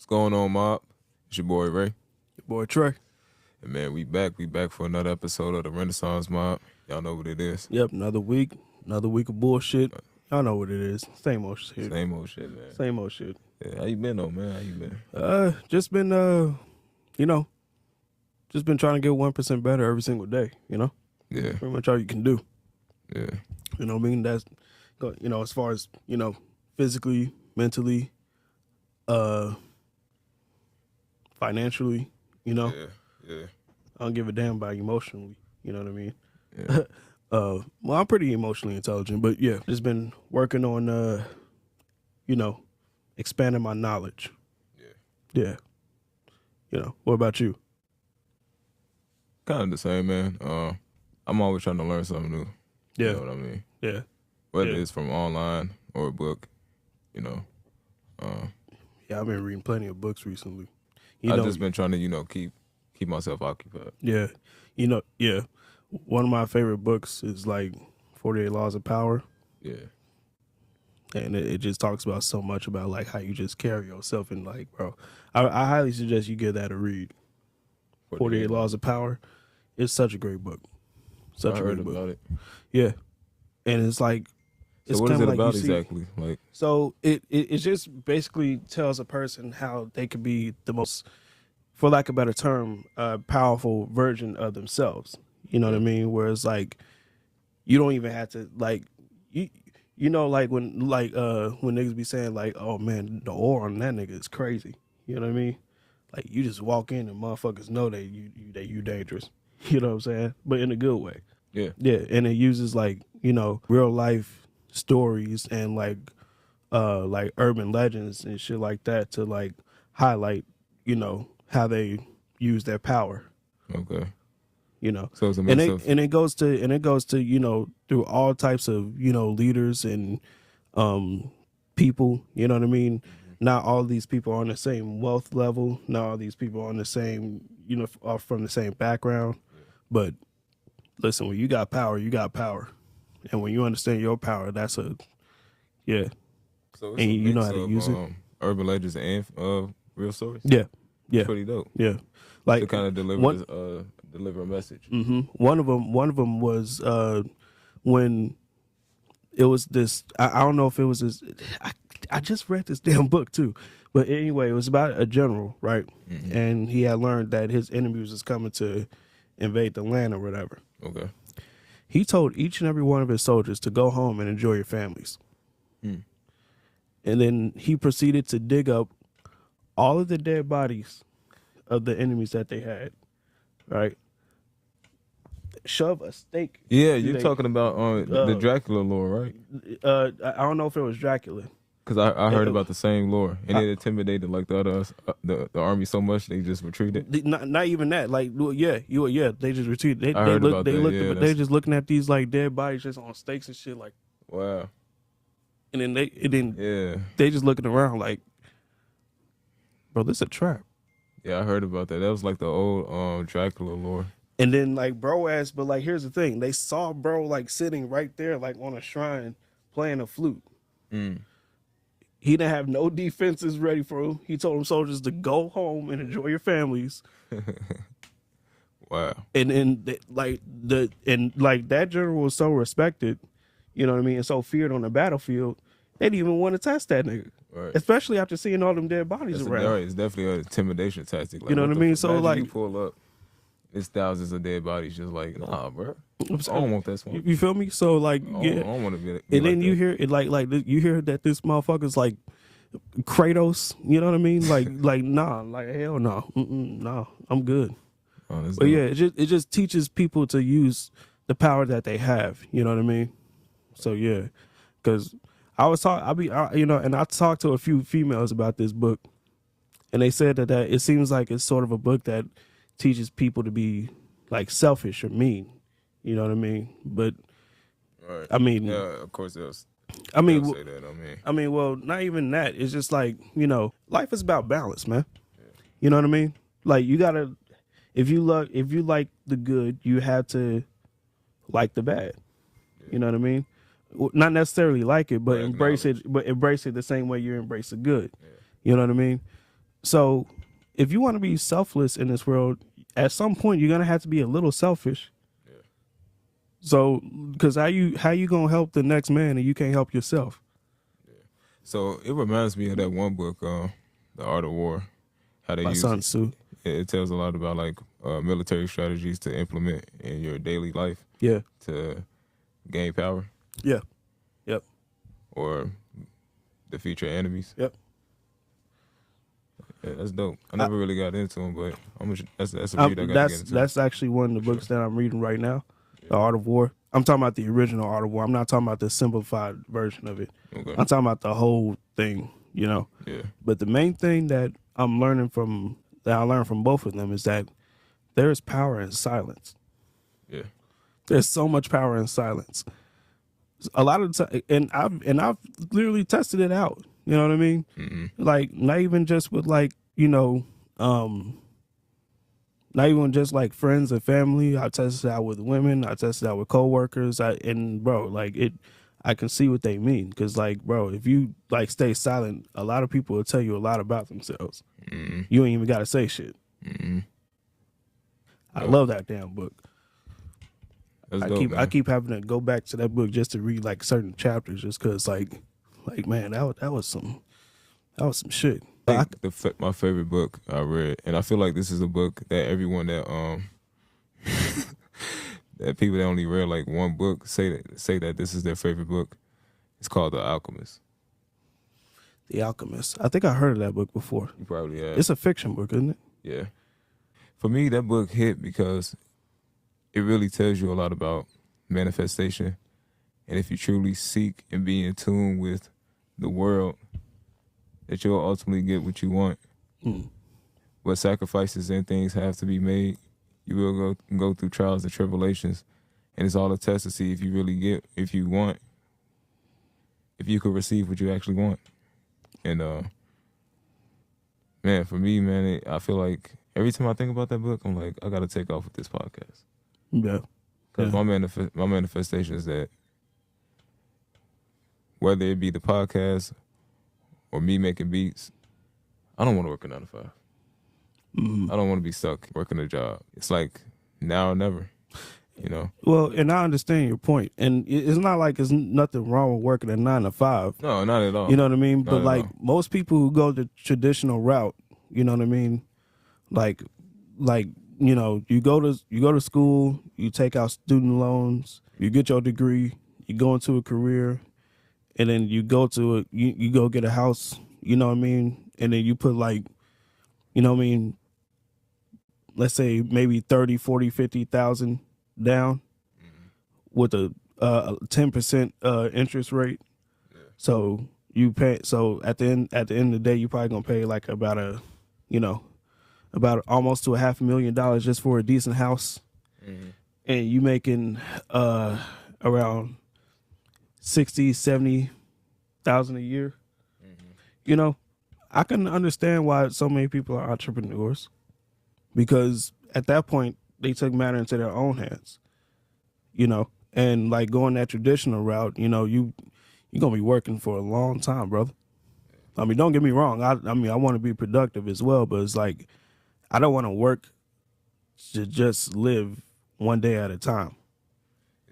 Going on, Mob? It's your boy Ray. Your boy Trey. And man, we back for another episode of the Renaissance Mobb. Y'all know what it is. Yep, another week of bullshit. Y'all know what it is. Same old shit. Same old shit, man. Same old shit. Yeah, how you been though, man? How you been? Just been just been trying to get 1% better every single day, Yeah. Pretty much all you can do. Yeah. You know what I mean? That's as far as, physically, mentally, financially, Yeah. I don't give a damn about emotionally, you know what I mean? Yeah. Well, I'm pretty emotionally intelligent, but yeah, just been working on, expanding my knowledge. Yeah. What about you? Kind of the same, man. I'm always trying to learn something new. Yeah. You know what I mean? Yeah. Whether it's from online or a book, Yeah, I've been reading plenty of books recently. I've just been trying to, keep myself occupied. Yeah. One of my favorite books is like 48 Laws of Power. Yeah. And it just talks about so much about like how you just carry yourself and like, bro, I highly suggest you give that a read. 48 Laws of Power. It's such a great book. Such a great book. About it. Yeah. And it's like, so what is it about exactly? Like, so it just basically tells a person how they could be the most, for lack of a better term, powerful version of themselves. You know what I mean? Whereas like, you don't even have to like, like when niggas be saying like, oh man, the aura on that nigga is crazy. You know what I mean? Like you just walk in and motherfuckers know that you dangerous. You know what I'm saying? But in a good way. yeah. Yeah. And it uses like, real life stories and like urban legends and shit like that to like highlight, how they use their power. Okay. So it's a mix of... and it goes to through all types of leaders and people. You know what I mean? Mm-hmm. Not all these people are on the same wealth level. Not all these people are on the same are from the same background. Yeah. But listen, when you got power, you got power, and when you understand your power, that's a yeah. So it's and you know how to use it. Urban legends and real stories. Yeah. It's pretty dope. Yeah, like to kind of deliver a message. Mm-hmm. One of them was when it was this. I don't know if it was this. I just read this damn book too, but anyway, it was about a general, right? Mm-hmm. And he had learned that his enemies was coming to invade the land or whatever. Okay. He told each and every one of his soldiers to go home and enjoy your families. Mm. And then he proceeded to dig up all of the dead bodies of the enemies that they had, right? Shove a stake. Yeah, you're talking about the Dracula lore, right? I don't know if it was Dracula. Because I heard about the same lore, and it intimidated like the other the army so much they just retreated. Not even that, like they just retreated. They just looking at these like dead bodies just on stakes and shit, like wow. And then they just looking around like, bro, this is a trap. Yeah, I heard about that. That was like the old Dracula lore. And then like bro asked, but like here's the thing, they saw bro like sitting right there like on a shrine playing a flute. Mm. He didn't have no defenses ready for him. He told them soldiers to go home and enjoy your families. Wow. And then that general was so respected, you know what I mean, and so feared on the battlefield, they didn't even want to test that nigga. Right. Especially after seeing all them dead bodies around. It's definitely an intimidation tactic. Like, you know what I mean? So like you pull up It's thousands of dead bodies. Just like, nah, bro. I don't want that smoke. You feel me? So like, I don't want to be and then like you that. hear it like you hear that this motherfucker's like Kratos. You know what I mean? Like nah, like hell no, no, I'm good. Oh, that's But dope. yeah, it just teaches people to use the power that they have. You know what I mean? So yeah, because I was talking, and I talked to a few females about this book, and they said that it seems like it's sort of a book that teaches people to be like selfish or mean. You know what I mean? But Right. I mean, Yeah, of course they'll say that. Well, not even that. It's just like, life is about balance, man. Yeah. You know what I mean? Like you gotta, if you like the good, you have to like the bad. Yeah. You know what I mean? Not necessarily like it, but Right, embrace it. But embrace it the same way you embrace the good. Yeah. You know what I mean? So, if you want to be selfless in this world, at some point you're gonna have to be a little selfish. Yeah. So, because how you gonna help the next man and you can't help yourself? Yeah. So it reminds me of that one book, The Art of War. How they By use Sun it. Tzu. It tells a lot about like military strategies to implement in your daily life. Yeah. To gain power. Yeah. Yep. Or defeat your enemies. Yep. Yeah, that's dope. I never really got into them, but that's a read I got to get into. That's actually one of the books that I'm reading right now, The Art of War. I'm talking about the original Art of War. I'm not talking about the simplified version of it. Okay. I'm talking about the whole thing, Yeah. But the main thing that I learned from both of them is that there is power in silence. Yeah. There's so much power in silence. A lot of the time, and I've literally tested it out. You know what I mean? Mm-hmm. Like not even just with like not even just like friends and family. I tested it out with women. I tested it out with coworkers. I can see what they mean because like bro, if you like stay silent, a lot of people will tell you a lot about themselves. Mm-hmm. You ain't even got to say shit. Mm-hmm. I love that damn book. That's dope, I keep having to go back to that book just to read like certain chapters, just cause like man, that was some shit. I think my favorite book I read, and I feel like this is a book that everyone that that people that only read like one book say that this is their favorite book. It's called The Alchemist. The Alchemist. I think I heard of that book before. You probably have. It's a fiction book, isn't it? Yeah. For me, that book hit because it really tells you a lot about manifestation. And if you truly seek and be in tune with the world, that you'll ultimately get what you want. Mm. What sacrifices and things have to be made. You will go through trials and tribulations. And it's all a test to see if you really get, if you could receive what you actually want. And, man, for me, man, I feel like every time I think about that book, I'm like, I got to take off with this podcast. Yeah. Because my manifestation is that whether it be the podcast or me making beats, I don't want to work a 9 to 5. Mm. I don't want to be stuck working a job. It's like now or never, Well, and I understand your point. And it's not like there's nothing wrong with working a 9 to 5. No, not at all. You know what I mean? Not But at like all. most people who go the traditional route, you know what I mean? Like you go to school, you take out student loans, you get your degree, you go into a career, and then you go get a house, you know what I mean? And then you put like, you know what I mean, let's say maybe 30, 40, 50,000 down with a 10% interest rate. Yeah. So you pay. So at the end of the day, you're probably gonna pay like about almost to $500,000 just for a decent house, and you making around 60,000-70,000 a year. I can understand why so many people are entrepreneurs, because at that point they took matter into their own hands, and like going that traditional route, you're gonna be working for a long time, brother. I mean, don't get me wrong. I want to be productive as well, but it's like I don't want to work to just live one day at a time.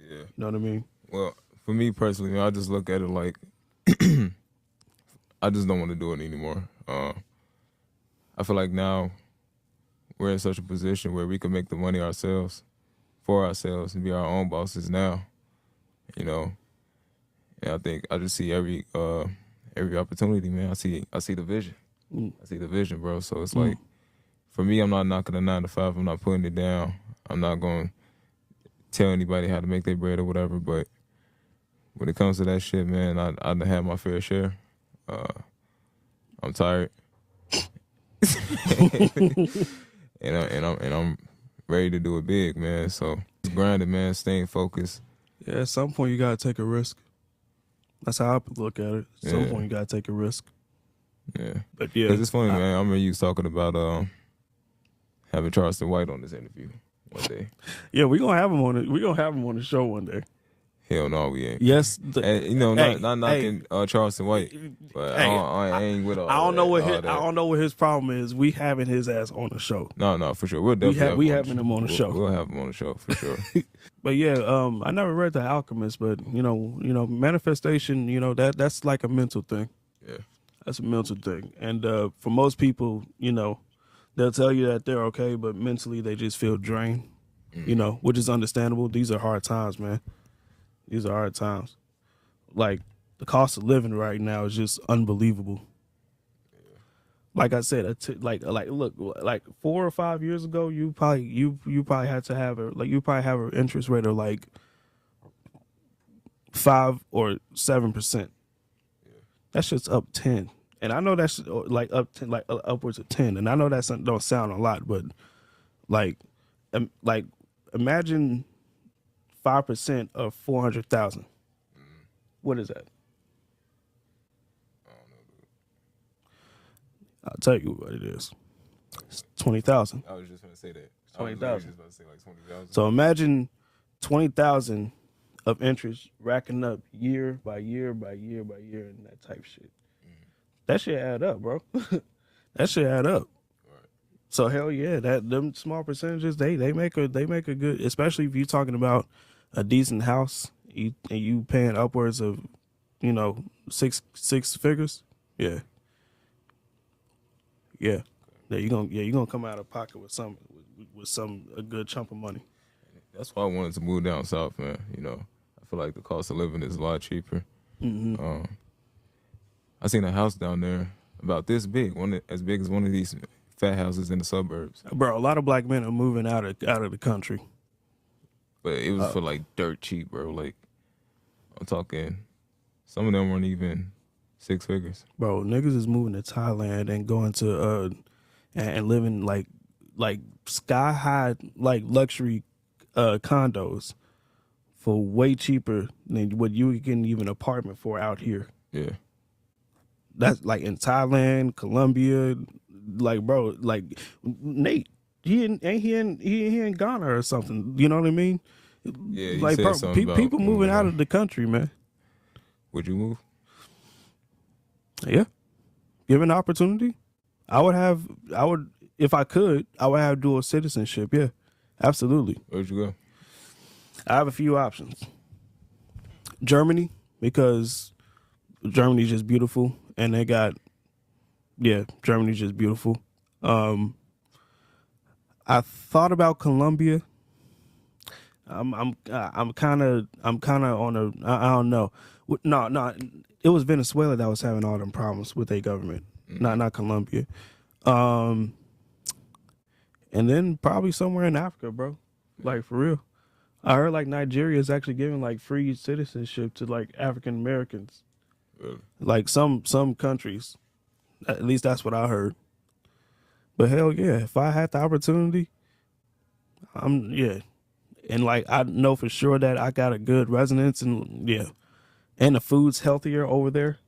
Yeah. You know what I mean? Well, for me personally, I just look at it like I just don't want to do it anymore. I feel like now we're in such a position where we can make the money ourselves, for ourselves, and be our own bosses now. You know, and I think I just see every opportunity, man. I see the vision. I see the vision, bro. So it's like, for me, I'm not knocking a 9 to 5. I'm not putting it down. I'm not going to tell anybody how to make their bread or whatever. But when it comes to that shit, man, I done had my fair share. I'm tired, and I'm ready to do it big, man. So just grinding, man. Staying focused. Yeah, at some point you gotta take a risk. That's how I look at it. At some Yeah. point you gotta take a risk. Yeah, But yeah, 'cause it's funny, man. I remember you was talking about having Charleston White on this interview one day. yeah, we gonna have him on it. We gonna have him on the show one day. Hell no, we ain't. Yes, And, you know, not knocking Charleston White, but Hey, I ain't with all I don't know that, what all his, that. I don't know what his problem is. We having his ass on the show. No, for sure. We'll definitely We having him on the show. We'll have him on the show for sure. But yeah, I never read The Alchemist, but you know, manifestation, that's like a mental thing. Yeah. That's a mental thing. And for most people, they'll tell you that they're okay, but mentally they just feel drained. Which is understandable. These are hard times, man. These are hard times. Like, the cost of living right now is just unbelievable. Like I said, look, like 4 or 5 years ago, you probably had to have an interest rate of like 5 or 7%. That shit's up 10, and I know that's like up 10, like upwards of 10, and I know that don't sound a lot, but like imagine 5% of 400,000. What is that? I'll tell you what it is. It's 20,000. I was just gonna say that. 20,000. I was just about to say like 20,000. So imagine 20,000 of interest racking up year by year by year by year and that type shit. That shit add up, bro. That shit add up. Right. So hell yeah, them small percentages they make a good, especially if you're talking about a decent house and you paying upwards of six figures. Yeah. Yeah. You're gonna come out of pocket with a good chunk of money. That's why I wanted to move down south, man. I feel like the cost of living is a lot cheaper. I seen a house down there about this big, as big as one of these fat houses in the suburbs. Bro, a lot of black men are moving out of the country. But it was for like dirt cheap, bro. Like, I'm talking, some of them weren't even 6 figures. Bro, niggas is moving to Thailand and going to and living like sky high like luxury condos for way cheaper than what you can get even an apartment for out here. Yeah. That's like in Thailand, Colombia, like bro, like Nate, he in Ghana or something. You know what I mean? Yeah, like said bro, something about people moving out of the country, man. Would you move? Yeah, given the opportunity, I would if I could, I would have dual citizenship. Yeah, absolutely. Where'd you go? I have a few options. Germany, because Germany's just beautiful, and they got, Germany's just beautiful. I thought about Colombia. I'm kind of on a, I don't know. No, it was Venezuela that was having all them problems with their government, not Colombia. And then probably somewhere in Africa, bro. Like, for real. I heard like Nigeria is actually giving like free citizenship to like African Americans. Really? Like some countries. At least that's what I heard. But hell yeah, if I had the opportunity, And like I know for sure that I got a good residence and the food's healthier over there.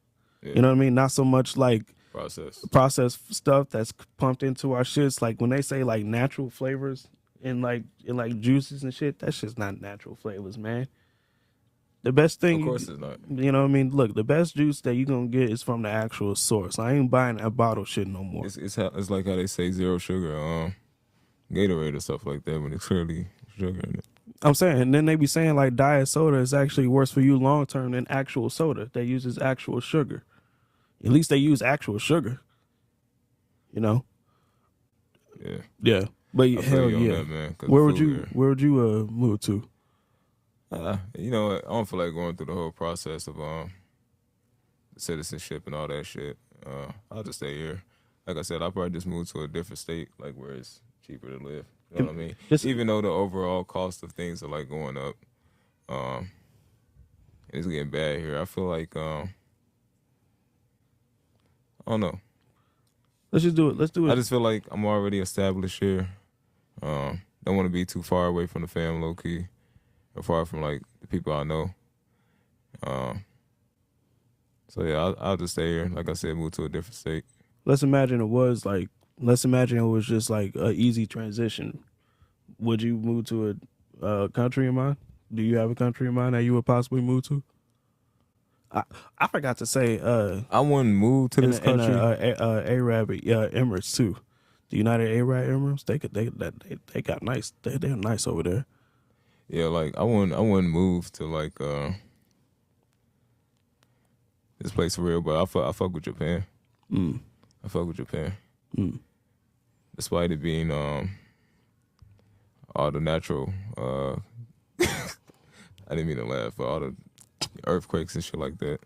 Yeah. You know what I mean? Not so much like processed stuff that's pumped into our shits. Like when they say like natural flavors in like juices and shit, that's just not natural flavors, man. The best thing, of course, it's not. You know what I mean? Look, the best juice that you gonna get is from the actual source. I ain't buying that bottle shit no more. It's like how they say zero sugar, Gatorade or stuff like that, when it's clearly sugar in it. I'm saying, and then they be saying like diet soda is actually worse for you long term than actual soda that uses actual sugar. At least they use actual sugar. You know? Yeah. Yeah. But I feel hell you on yeah, that, man. 'Cause where the would food you here- where would you move to? You know what? I don't feel like going through the whole process of citizenship and all that shit. I'll just stay here. Like I said, I'll probably just move to a different state, like where it's cheaper to live. You know what I mean? Even though the overall cost of things are like going up, it's getting bad here. I feel like I don't know. Let's just do it. Let's do it. I just feel like I'm already established here. Don't want to be too far away from the fam, low key, or far from like the people I know. So yeah, I'll just stay here. Like I said, move to a different state. Let's imagine it was just like a easy transition. Would you move to a country in mind? Do you have a country in mind that you would possibly move to? I forgot to say. I wouldn't move to this country. Arab Emirates too. The United Arab Emirates. They got nice. They're nice over there. Yeah, like I wouldn't move to like this place for real. But I fuck with Japan. I fuck with Japan. Despite it being all the natural. I didn't mean to laugh, but all the earthquakes and shit like that.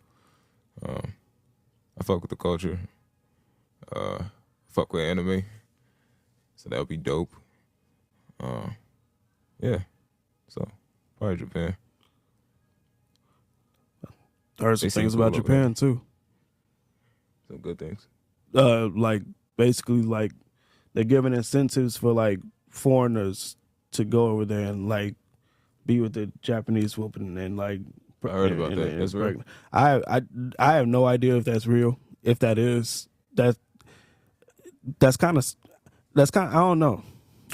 I fuck with the culture. Fuck with anime. So that would be dope. Yeah. So probably Japan. I heard some They seem things cool about over Japan too. Some good things. Like basically like they're giving incentives for like foreigners to go over there and like be with the Japanese woman and like. I heard about that. That's real. I have no idea if that's real. If that is, that's kind of I don't know.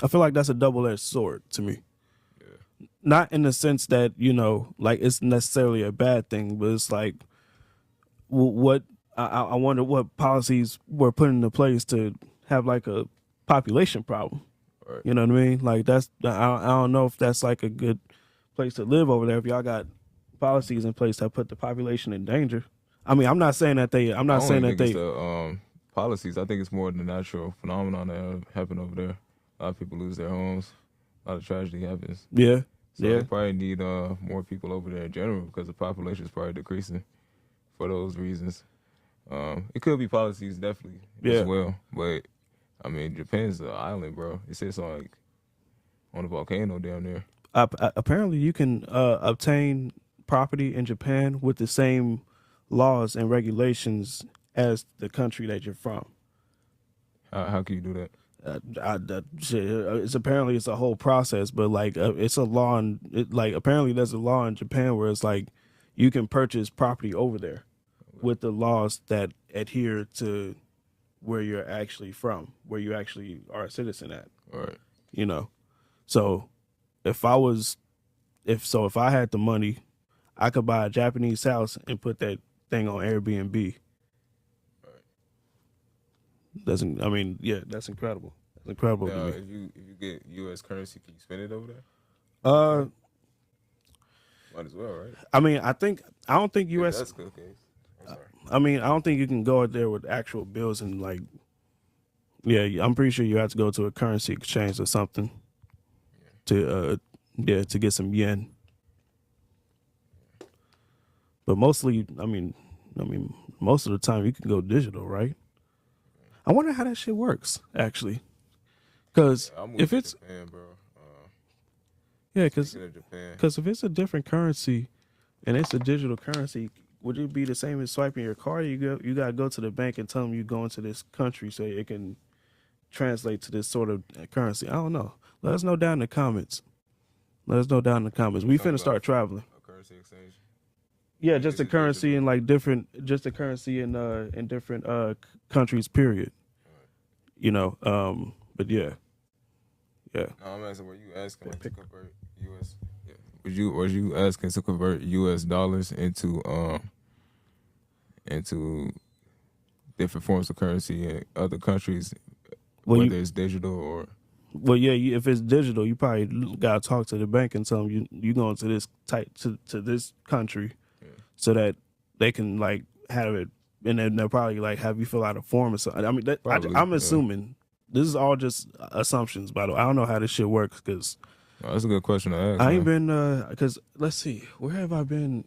I feel like that's a double-edged sword to me. Yeah. Not in the sense that, you know, like it's necessarily a bad thing, but it's like what I wonder what policies were put into place to have like a population problem. Right. You know what I mean? Like I don't know if that's like a good place to live over there. If y'all got policies in place that put the population in danger. I mean, I'm not saying that they. I'm not saying that they. It's the policies. I think it's more the natural phenomenon that happen over there. A lot of people lose their homes. A lot of tragedy happens. Yeah. So they probably need more people over there in general because the population is probably decreasing for those reasons. It could be policies definitely as well, but I mean, Japan's an island, bro. It sits on a volcano down there. Apparently, you can obtain property in Japan with the same laws and regulations as the country that you're from. How can you do that? It's apparently it's a whole process, but like it's a law, apparently there's a law in Japan where it's like you can purchase property over there with the laws that adhere to where you're actually from, where you actually are a citizen at. All right. You know, so if I had the money, I could buy a Japanese house and put that thing on Airbnb. Right. That's incredible. That's incredible to Now, me. if you get U.S. currency, can you spend it over there? Might as well, right? I mean, I don't think U.S. That's good. Okay. I'm sorry. I mean, I don't think you can go out there with actual bills and like. Yeah, I'm pretty sure you have to go to a currency exchange or something to get some yen. But mostly, I mean, most of the time you can go digital, right? I wonder how that shit works, actually. Because if it's Japan, bro. because if it's a different currency and it's a digital currency, would it be the same as swiping your card? You gotta go to the bank and tell them you're going to this country so it can translate to this sort of currency. I don't know. Let us know down in the comments. We finna start traveling. A currency exchange. Yeah, just a currency in like different, just a currency in different countries. Period. You know, but yeah. No, I'm asking, were you asking to convert U.S. Yeah. Was you asking to convert U.S. dollars into different forms of currency in other countries, whether it's digital or? Well, yeah. If it's digital, you probably gotta talk to the bank and tell them you going to this to this country, so that they can like have it, and then they'll probably like have you fill out a form or something. I mean, I'm assuming this is all just assumptions, by the way. I don't know how this shit works because Oh, that's a good question to ask. I ain't man. been, because let's see, where have I been?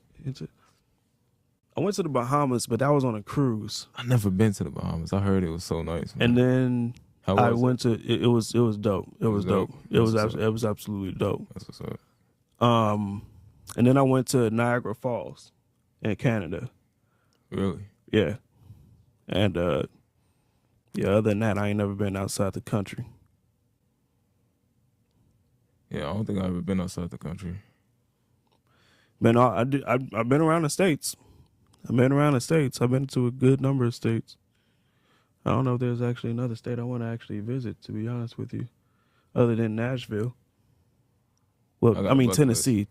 I went to the Bahamas, but that was on a cruise. I never been to the Bahamas. I heard it was so nice. Man. And then How I was went to, it was dope. It was dope. It was, That's what's it was absolutely dope. That's what's up. And then I went to Niagara Falls in Canada. Really? Yeah. And, yeah, other than that, I ain't never been outside the country. Yeah, I don't think I've ever been outside the country. Man, I've been around the states. I've been to a good number of states. I don't know if there's actually another state I want to actually visit, to be honest with you, other than Nashville. Well, I mean Tennessee.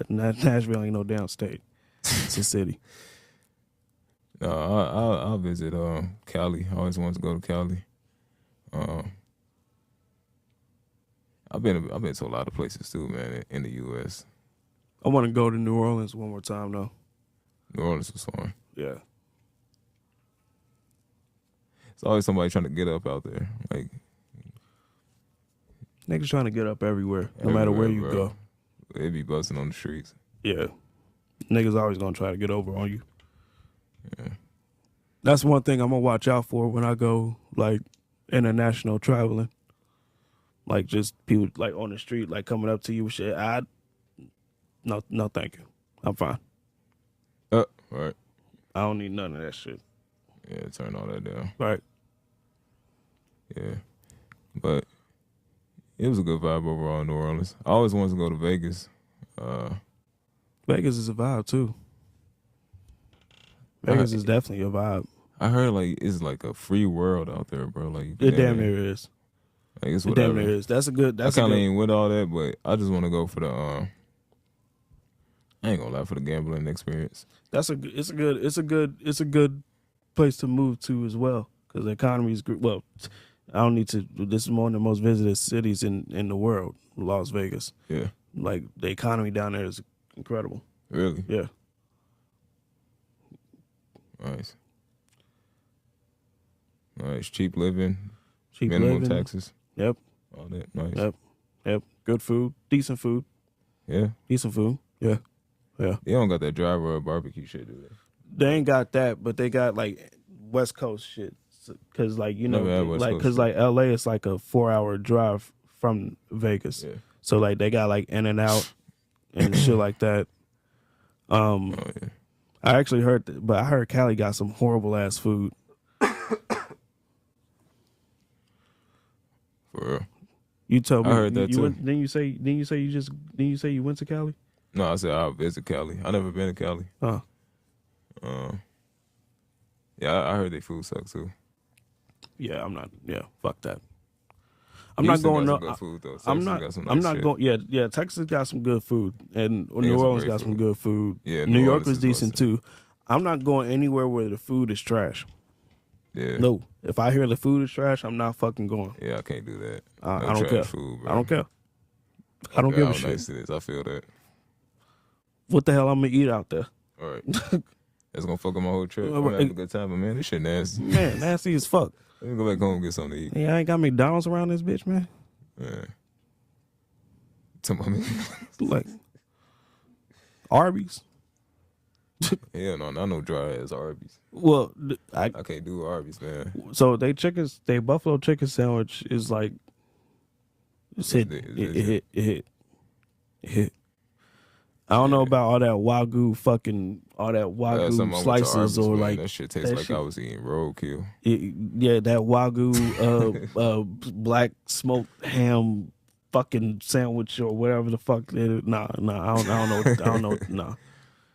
Nashville ain't no damn state. It's a city. No, I'll visit Cali. I always wanted to go to Cali. I've been to a lot of places too, man, in the U.S. I want to go to New Orleans one more time, though. New Orleans was fun. Yeah. It's always somebody trying to get up out there. Like Niggas trying to get up everywhere, no matter where you go. They be busting on the streets. Yeah. Niggas always gonna try to get over on you. Yeah. That's one thing I'm gonna watch out for when I go, like, international traveling. Like, just people, like, on the street, like, coming up to you with shit. No, thank you. I'm fine. Right. I don't need none of that shit. Yeah, turn all that down. Right. Yeah. But it was a good vibe overall in New Orleans. I always wanted to go to Vegas. Vegas is a vibe, too. Vegas is definitely a vibe. I heard, like, it's like a free world out there, bro. Like, It damn near is. Like, it's It whatever. damn near is. That's a good. I kind of ain't with all that, but I just want to go for the. I ain't gonna lie, for the gambling experience. It's a good place to move to as well, because the economy is good. Well, I don't need to. This is one of the most visited cities in the world, Las Vegas. Yeah. Like, the economy down there is incredible. Really? Yeah. Nice. Nice. Cheap living. Cheap minimum living. taxes. Yep. All that. Nice. Yep. Good food. Decent food. Yeah. Decent food. Yeah. Yeah. They don't got that driver or barbecue shit, do they? They ain't got that, but they got, like, West Coast shit. Cause, like, you know, like, cause like LA is like a 4-hour drive from Vegas. Yeah. So, like, they got, like, In and Out and shit like that. Oh, yeah. I actually heard, but I heard Cali got some horrible ass food. For real. You told me. I heard that you too. Went, didn't you say you went to Cali? No, I said I'll visit Cali. I never been to Cali. Oh. Yeah, I heard they food sucks too. Yeah, I'm not. Yeah, fuck that. I'm not going. Got some good food, though. I'm not. Got some I'm nice not shit. going. Yeah. Texas got some good food, and New Orleans got some good food. Yeah, New New York Orleans was is decent busting. too. I'm not going anywhere where the food is trash. Yeah. No, if I hear the food is trash, I'm not fucking going. Yeah, I can't do that. I No don't trash care. Food, bro. I don't care. I don't give a shit. Nice it is. I feel that. What the hell I'm gonna eat out there? All right. That's gonna fuck up my whole trip. I'm having a good time, but man, this shit nasty. Man, nasty as fuck. Let me go back home and get something to eat. Yeah, I ain't got McDonald's around this bitch, man. Yeah. Tell my man. Like Arby's. Hell no, not no dry ass Arby's. Well, I can't do Arby's, man. so they buffalo chicken sandwich is like it's hit. It hit. I don't know about all that wagyu Something slices Arby's, or man. like That shit tastes like I was eating roadkill. yeah, that wagyu black smoked ham fucking sandwich or whatever the fuck it is. Nah, I don't know. Nah.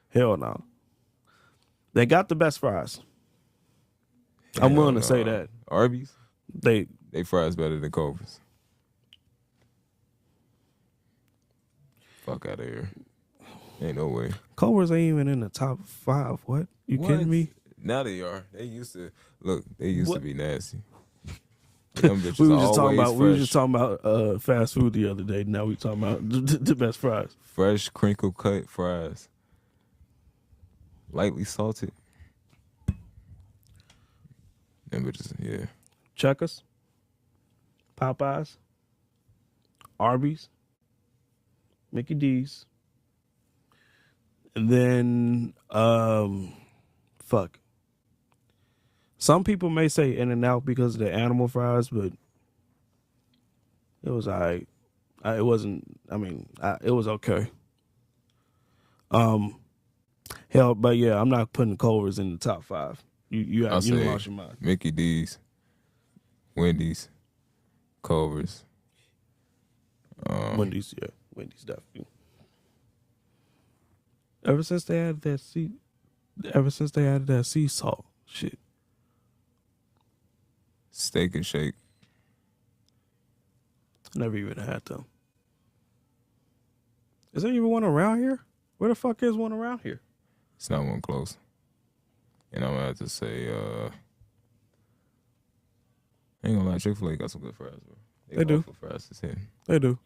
Hell no. They got the best fries. I'm willing to say that. Arby's? They fries better than Culver's. Fuck out of here. Ain't no way. Culver's ain't even in the top 5. What? You kidding me? Now they are. They used to to be nasty. We were just talking about fast food the other day. Now we talking about the best fries. Fresh crinkle cut fries. Lightly salted. Them bitches, yeah. Checkers. Popeyes, Arby's, Mickey D's, and then fuck. Some people may say In-N-Out because of the animal fries, but it was alright. It wasn't. I mean, it was okay. Hell, but yeah, I'm not putting Culver's in the top 5. You I'll say lost your mind. Mickey D's, Wendy's, Culver's. Wendy's, yeah, Wendy's definitely. Ever since they added that sea salt shit. Steak and Shake. Never even had them. Is there even one around here? Where the fuck is one around here? It's not one close. And I'm gonna have to say, I ain't gonna lie, Chick-fil-A got some good fries, bro. They do. For fries is hitting. They do.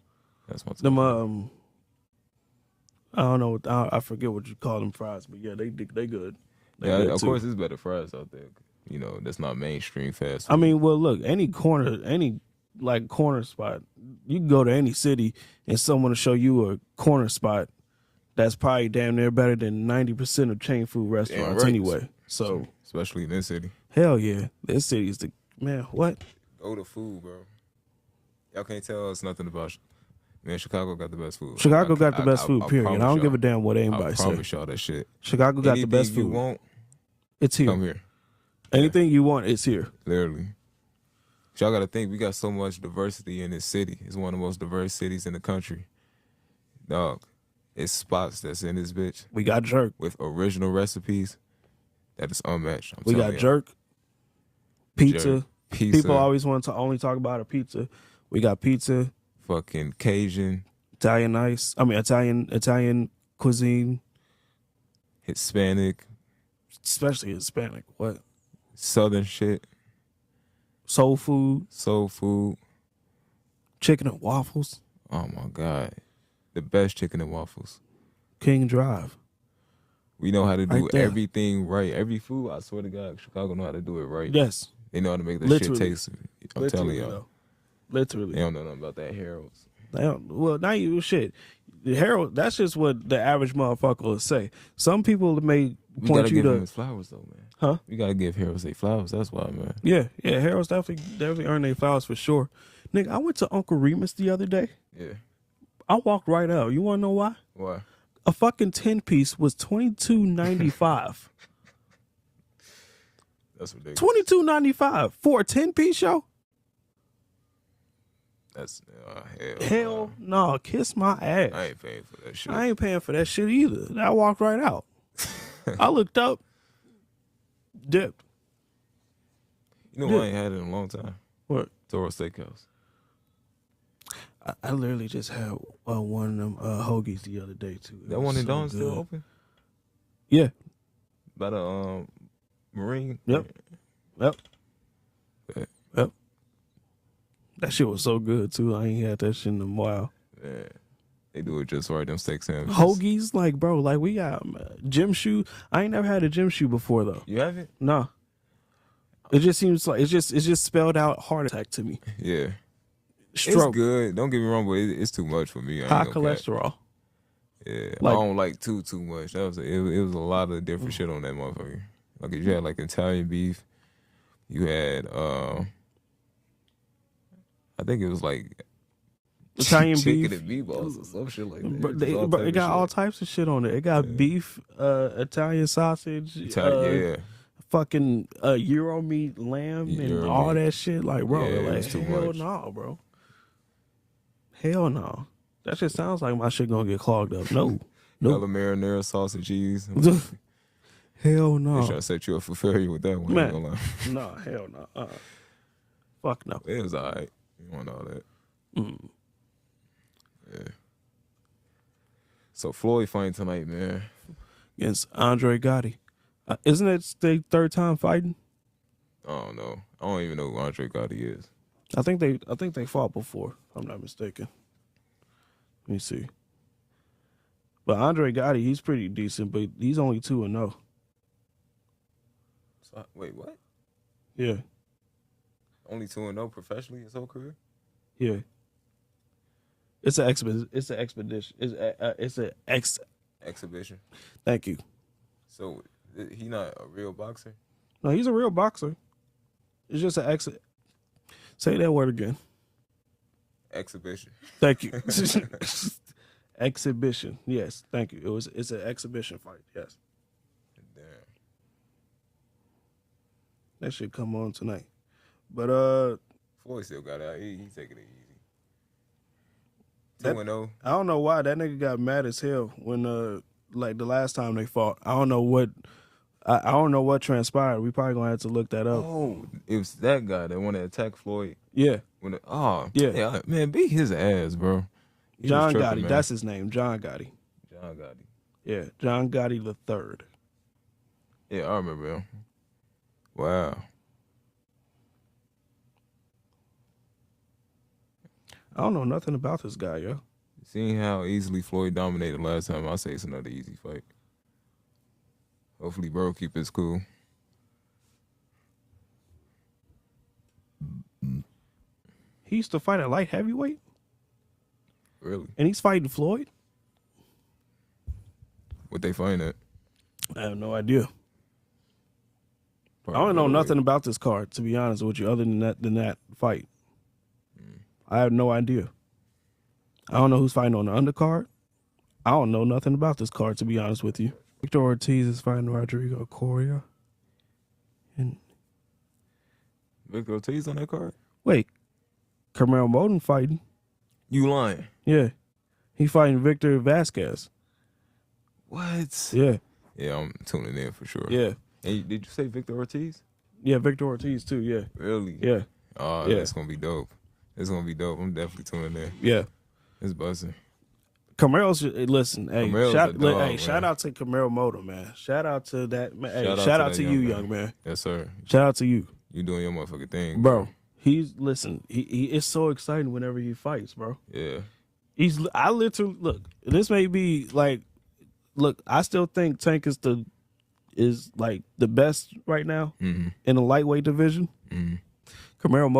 That's my Them I don't know. I forget what you call them fries, but yeah, they good. They yeah, good of too. course, there's better fries out there. You know, that's not mainstream fast food. I mean, well, look, any corner spot, you can go to any city and someone will show you a corner spot that's probably damn near better than 90% of chain food restaurants anyway. So, especially in this city. Hell yeah, this city is the man. What? Go to food, bro. Y'all can't tell us nothing about. Man, Chicago got the best food. Chicago got the best food. Period. I don't give a damn what anybody says. I promise y'all that shit. Chicago got the best food. You want, it's here. Come here. Anything you want, it's here. Literally. Y'all got to think, we got so much diversity in this city. It's one of the most diverse cities in the country. Dog, it's spots that's in this bitch. We got jerk. With original recipes that is unmatched. We got jerk. Pizza. People always want to only talk about a pizza. We got pizza. Fucking Cajun. Italian cuisine. Hispanic. Especially Hispanic. What? Southern shit. Soul food. Chicken and waffles. Oh my God. The best chicken and waffles. King Drive. We know how to do everything right. Every food, I swear to God, Chicago know how to do it right. Yes. They know how to make that shit taste. I'm telling y'all. Though. Literally. They don't know nothing about that Harold's. Well, not you shit. The Harold, that's just what the average motherfucker will say. Some people may point you to. We gotta give him his flowers though, man. Huh? We gotta give Harold's their flowers. That's why, man. Yeah. Harold's definitely earned their flowers for sure. Nigga, I went to Uncle Remus the other day. Yeah. I walked right out. You wanna know why? Why? A fucking 10-piece was $22.95. That's ridiculous. $22.95 for a 10-piece show? That's hell no. Kiss my ass. I ain't paying for that shit. I ain't paying for that shit either. I walked right out. I looked up, dipped. You know, I ain't had it in a long time. What? Toro Steakhouse. I literally just had one of them hoagies the other day too. That one in Dawn still open? Yeah. By the Marine. Yep. That shit was so good too. I ain't had that shit in a while. Yeah. They do it just right. Them steak sandwiches. Hoagies, like bro, like we got gym shoe. I ain't never had a gym shoe before though. You haven't? No. It just seems like it's just spelled out heart attack to me. Yeah. Stroke. It's good. Don't get me wrong, but it's too much for me. High cholesterol. Yeah, I don't like too much. It was a lot of different shit on that motherfucker. Like you had like Italian beef, you had I think it was like Italian chicken beef and meatballs or some shit like that. It got all types of shit on it. It got beef, Italian sausage, fucking Euro meat, lamb, and all that shit. Like, bro, like hell no, bro. Hell no. That shit sounds like my shit gonna get clogged up. No. Yellow marinara, sauce and cheese. Hell no. They trying to set you up for failure with that one. Man. No, hell no. Fuck no. It was alright. You want all that. Yeah. So Floyd fighting tonight, man. Against Andre Gotti. Isn't it their third time fighting? I don't know. I don't even know who Andre Gotti is. I think they fought before, if I'm not mistaken. Let me see. But Andre Gotti, he's pretty decent, but he's only 2-0. So, wait, what? Yeah. Only 2-0 professionally his whole career? Yeah. It's an expedition. It's an expedition. It's an ex. Exhibition. Thank you. So he not a real boxer? No, he's a real boxer. It's just an ex. Say that word again. Exhibition. Thank you. Exhibition. Yes. Thank you. It's an exhibition fight. Yes. Damn. That should come on tonight. But Floyd still got out. He taking it easy. That- 2-0. I don't know why that nigga got mad as hell when like the last time they fought. I don't know what transpired. We probably gonna have to look that up. Oh, it was that guy that wanted to attack Floyd. Yeah. Yeah, man, beat his ass, bro. He John was tripping, Gotti. man. That's his name. John Gotti. John Gotti. Yeah. John Gotti the third. Yeah, I remember him. Wow. I don't know nothing about this guy, yo. Seeing how easily Floyd dominated last time, I'll say it's another easy fight. Hopefully, bro, keep his cool. He used to fight at light heavyweight, Really? and he's fighting Floyd. What they find at? I have no idea. I Probably don't know middleweight. nothing about this card, to be honest with you, other than that fight. I have no idea. I don't know who's fighting on the undercard. I don't know nothing about this card, to be honest with you. Victor Ortiz is fighting Rodrigo Coria. And Victor Ortiz on that card? wait, Camaro Moden fighting. You lying? Yeah. He fighting Victor Vasquez. What? Yeah. Yeah, I'm tuning in for sure. Yeah. And did you say Victor Ortiz? Yeah, Victor Ortiz too, yeah. Really? Yeah. Oh, Yeah. that's gonna be dope. It's gonna be dope. I'm definitely tuning in. Yeah. It's buzzing. Camaro's listen, hey, Camaro's shout, a dog, man. shout out to Camaro Moto, man. Shout out to that man. Hey, Shout out shout to out that to young you, man. young man. Yes, sir. Shout out to you. You doing your motherfucking thing, Bro. He's listen, he is so exciting whenever he fights, bro. Yeah. I literally look, this may be like I still think Tank is like the best right now Mm-hmm. in the lightweight division. Mm-hmm. Camaro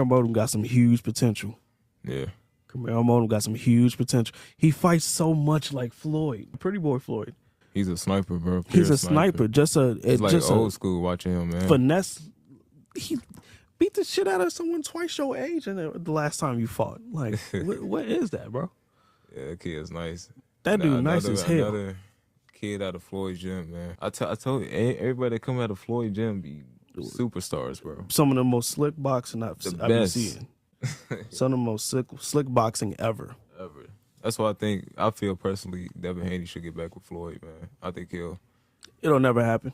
Modem got some huge potential. Yeah. Camaro Modem got some huge potential. He fights so much like Floyd, Pretty Boy Floyd. He's a sniper, bro. He's Pure a sniper. It's like just old school watching him, man. finesse. He beat the shit out of someone twice your age and the last time you fought. Like, what is that, bro? Yeah, that kid is nice. That dude nice as hell. Another kid out of Floyd's gym, man. I told you, everybody that come out of Floyd gym be superstars, bro. Some of the most slick boxing I've been best. seeing. Some of the most slick boxing ever. Ever. That's why I feel personally Devin Haney should get back with Floyd, man. I think It'll never happen.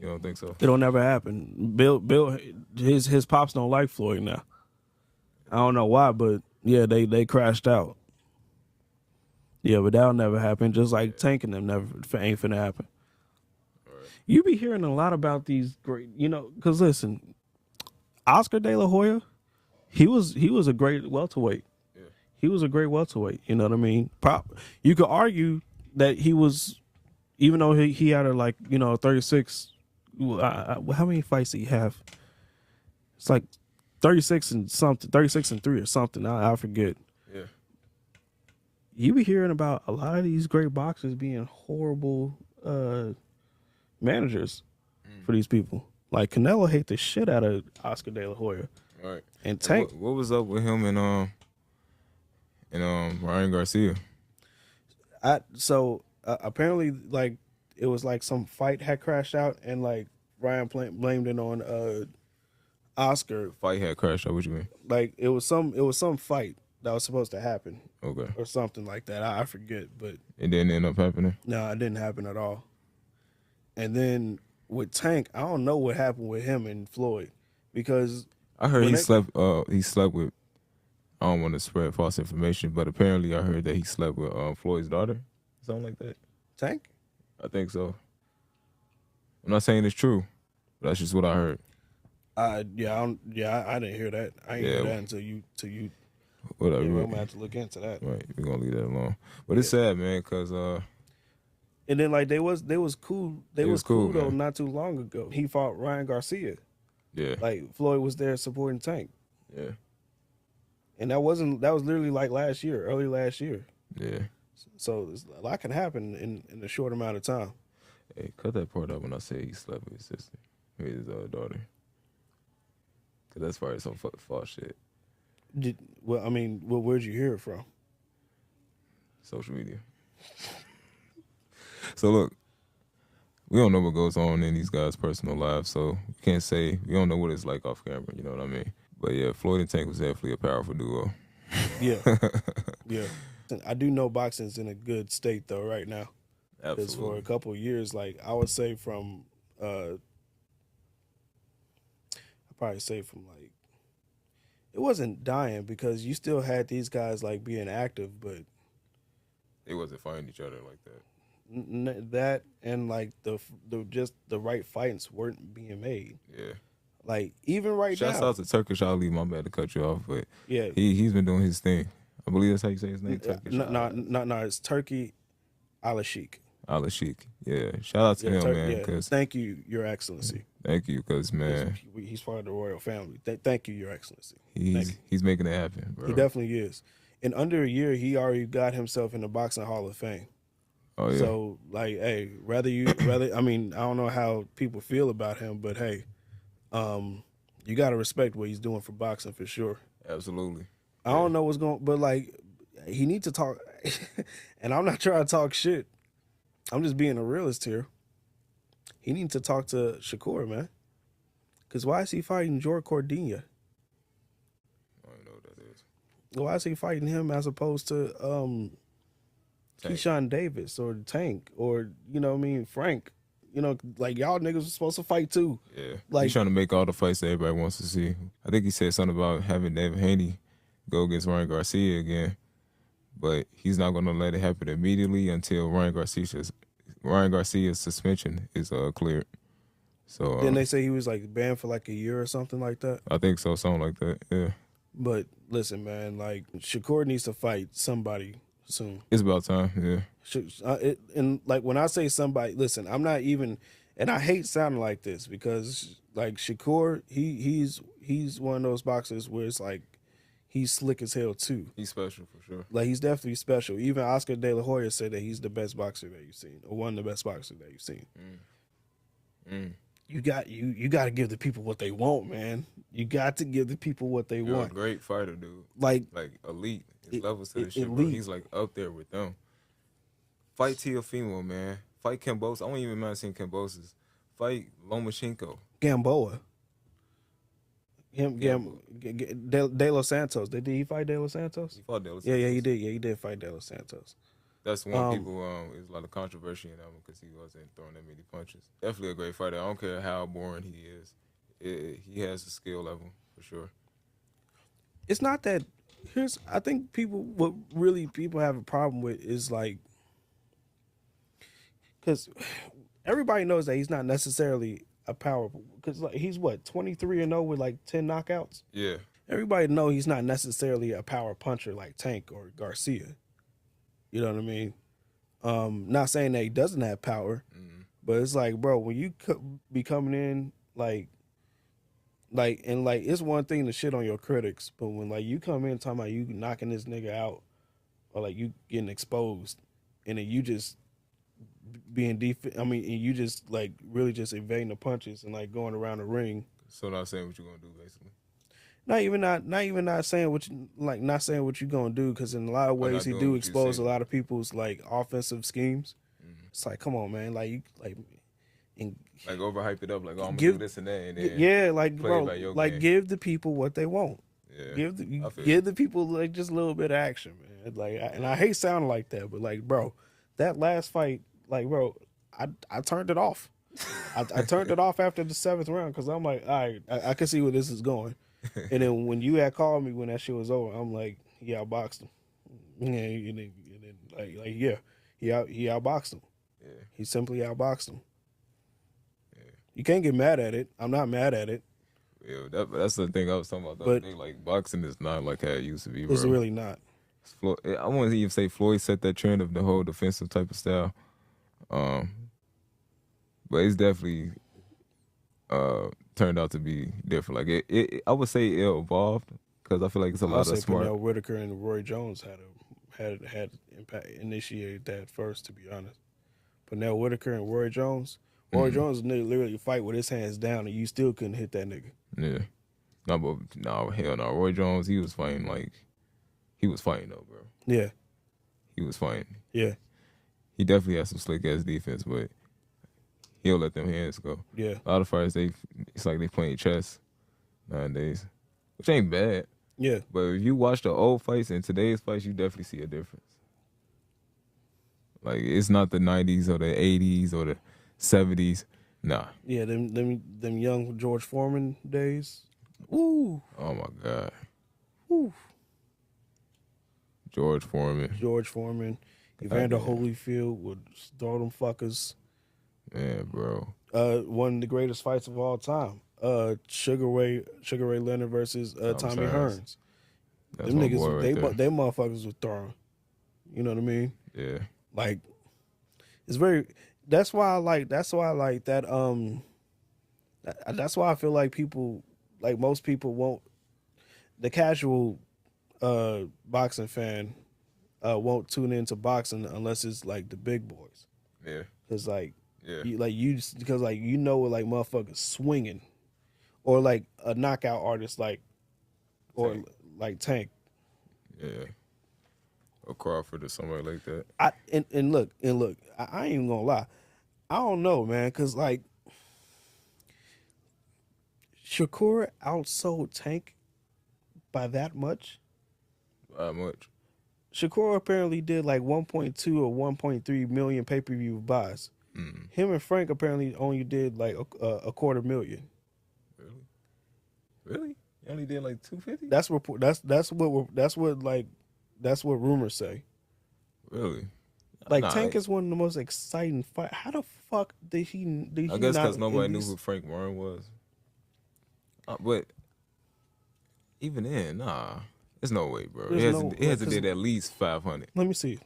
You don't think so? It'll never happen. Bill, his pops don't like Floyd now. I don't know why, but yeah, they crashed out. Yeah, but that'll never happen. Just like tanking them ain't finna happen. Right. You be hearing a lot about these great, because listen, Oscar De La Hoya, he was a great welterweight. Yeah. He was a great welterweight. You know what I mean? You could argue that he was, even though he had a 36. How many fights did he have? It's like 36 and something, 36 and 3 or something. I forget. Yeah. You be hearing about a lot of these great boxers being horrible managers for these people. Like Canelo hate the shit out of Oscar De La Hoya. All right. And Tank. What was up with him and Ryan Garcia? Apparently like it was like some fight had crashed out and like Ryan blamed it on Oscar. Fight had crashed out. What you mean? Like it was some fight that was supposed to happen Okay. or something like that. I forget, but It didn't end up happening. no, it didn't happen at all. And then with Tank, I don't know what happened with him and Floyd because I heard When he they- slept. He slept with. I don't want to spread false information, but apparently I heard that he slept with Floyd's daughter, something like that. Tank. I think so. I'm not saying it's true, but that's just what I heard. I didn't hear that. I didn't hear that until you. Whatever. I'm Right, gonna have to look into that. we're gonna leave that alone. But it's sad, man, because And then like they was cool. They was was cool cool, though. man. Not too long ago, he fought Ryan Garcia. yeah, Like Floyd was there supporting Tank. Yeah. And that was literally like early last year. Yeah. So a lot can happen in a short amount of time. Hey, cut that part out when I say he slept with his sister, with his daughter. Cause that's probably some false shit. Where'd you hear it from? Social media. So look, we don't know what goes on in these guys' personal lives, so we can't say, we don't know what it's like off camera, you know what I mean? But yeah, Floyd and Tank was definitely a powerful duo. Yeah. Yeah. I do know boxing's in a good state though right now. Absolutely. Because for a couple of years, like I would say from like it wasn't dying because you still had these guys like being active, but they wasn't fighting each other like that. That and like the right fights weren't being made. Yeah. Like even right now. Shouts out to Turkish Ali. My bad to cut you off, but yeah, he's been doing his thing. I believe that's how you say his name. Turkish. No, it's Turkey Alashik. Alashik. Yeah. Shout out to him, man. Yeah. Thank you, Your Excellency. Thank you, because man, he's part of the royal family. Thank you, Your Excellency. He's making it happen, bro. He definitely is. In under a year, he already got himself in the Boxing Hall of Fame. Oh yeah. So like, hey, I don't know how people feel about him, but hey, you gotta respect what he's doing for boxing for sure. Absolutely. I don't know what's going, but like, he needs to talk. And I'm not trying to talk shit. I'm just being a realist here. He needs to talk to Shakur, man. Because why is he fighting Jorge Cordina? I don't know what that is. Why is he fighting him as opposed to Keyshawn Davis or Tank or, you know what I mean, Frank? You know, like y'all niggas were supposed to fight too. Yeah. Like, he's trying to make all the fights that everybody wants to see. I think he said something about having David Haney go against Ryan Garcia again. But he's not going to let it happen immediately until Ryan Garcia's suspension is cleared. So then they say he was like banned for like a year or something like that. I think so, something like that. Yeah. But listen, man, like Shakur needs to fight somebody soon. It's about time. Yeah. And like when I say somebody, listen, I'm not even, and I hate sounding like this because like Shakur, he's one of those boxers where it's like, he's slick as hell too. He's special for sure. Like he's definitely special. Even Oscar De La Hoya said that he's the best boxer that you've seen, or one of the best boxers that you've seen. You got to give the people what they want, man. You got to give the people what they want. A great fighter, dude. Like elite. His levels to this shit, bro. He's like up there with them. Fight Teofimo, man. Fight Kambosos. I don't even mind seeing Kambosos. Fight Lomachenko. Gamboa. De Los Santos. Did he fight De Los Santos? He fought De Los Santos. Yeah, he did. Yeah, he did fight De Los Santos. That's one people. There's a lot of controversy in that one because he wasn't throwing that many punches. Definitely a great fighter. I don't care how boring he is. He has a skill level for sure. It's not that. I think people have a problem with is like, because everybody knows that he's not necessarily a power, because like he's what 23-0 with like 10 knockouts. Yeah. Everybody know he's not necessarily a power puncher like Tank or Garcia. You know what I mean? Not saying that he doesn't have power, but it's like, bro, when you be coming in like it's one thing to shit on your critics, but when like you come in talking about you knocking this nigga out or like you getting exposed and then you just being you just like really just evading the punches and like going around the ring. So not saying what you're gonna do, basically. Not even saying what you're gonna do, because in a lot of ways he do expose a lot of people's like offensive schemes. It's like, come on, man, like overhype it up, like, oh, I'm gonna do this and that, and then yeah, like, bro, like game. give the people what they want. Yeah, give the people like just a little bit of action, man. Like, and I hate sounding like that, but like, bro, that last fight, like, bro, I turned it off. I turned it off after the 7th round because I'm like, all right, I can see where this is going. And then when you had called me when that shit was over, I'm like, he outboxed him. Yeah, and then he outboxed him. Yeah, he simply outboxed him. Yeah, you can't get mad at it. I'm not mad at it. Yeah, that's the thing I was talking about. But like, boxing is not like how it used to be, bro. It's really not. I wouldn't even say Floyd set that trend of the whole defensive type of style. But it's definitely turned out to be different. Like I would say it evolved because I feel like it's a I'll lot say of smart. Pernell Whitaker and Roy Jones had impact initiated that first. To be honest, Pernell Whitaker and Roy Jones. Roy Jones literally fight with his hands down, and you still couldn't hit that nigga. Yeah, no, hell no. Roy Jones, he was fighting though, bro. Yeah, He was fighting. yeah, He definitely has some slick ass defense, but he'll let them hands go. yeah. A lot of fighters, it's like they playing chess nowadays, which ain't bad. Yeah, But if you watch the old fights and today's fights, you definitely see a difference. Like it's not the 90s or the 80s or the 70s. Nah. yeah. Them young George Foreman days. Ooh, Oh my God. ooh. George Foreman. Evander yeah. Holyfield would throw them fuckers. Man, bro. One of the greatest fights of all time. Sugar Ray Leonard versus Tommy Hearns. That's Them my niggas, boy right there. they motherfuckers was throwing. You know what I mean? Yeah. Like, it's very. That's why I like that. That's why I feel like people, like most people, won't. The casual boxing fan won't tune into boxing unless it's like the big boys. Yeah. Cause like, Yeah. because like like motherfuckers swinging, or like a knockout artist or Tank. like Tank. Yeah. Or Crawford or somebody like that. And look, I ain't even gonna lie, I don't know, man, cause like Shakur outsold Tank by that much. How much? Shakur apparently did like 1.2 or 1.3 million pay-per-view buys. Him and Frank apparently only did like a quarter million. Really? You only did like 250? That's what rumors say. Really? Like Nah, Tank is one of the most exciting fight. How the fuck did he I guess not because nobody at knew least- who Frank Warren was. But even then, nah. There's no way, bro. There's It has to because- did at least 500. Let me see.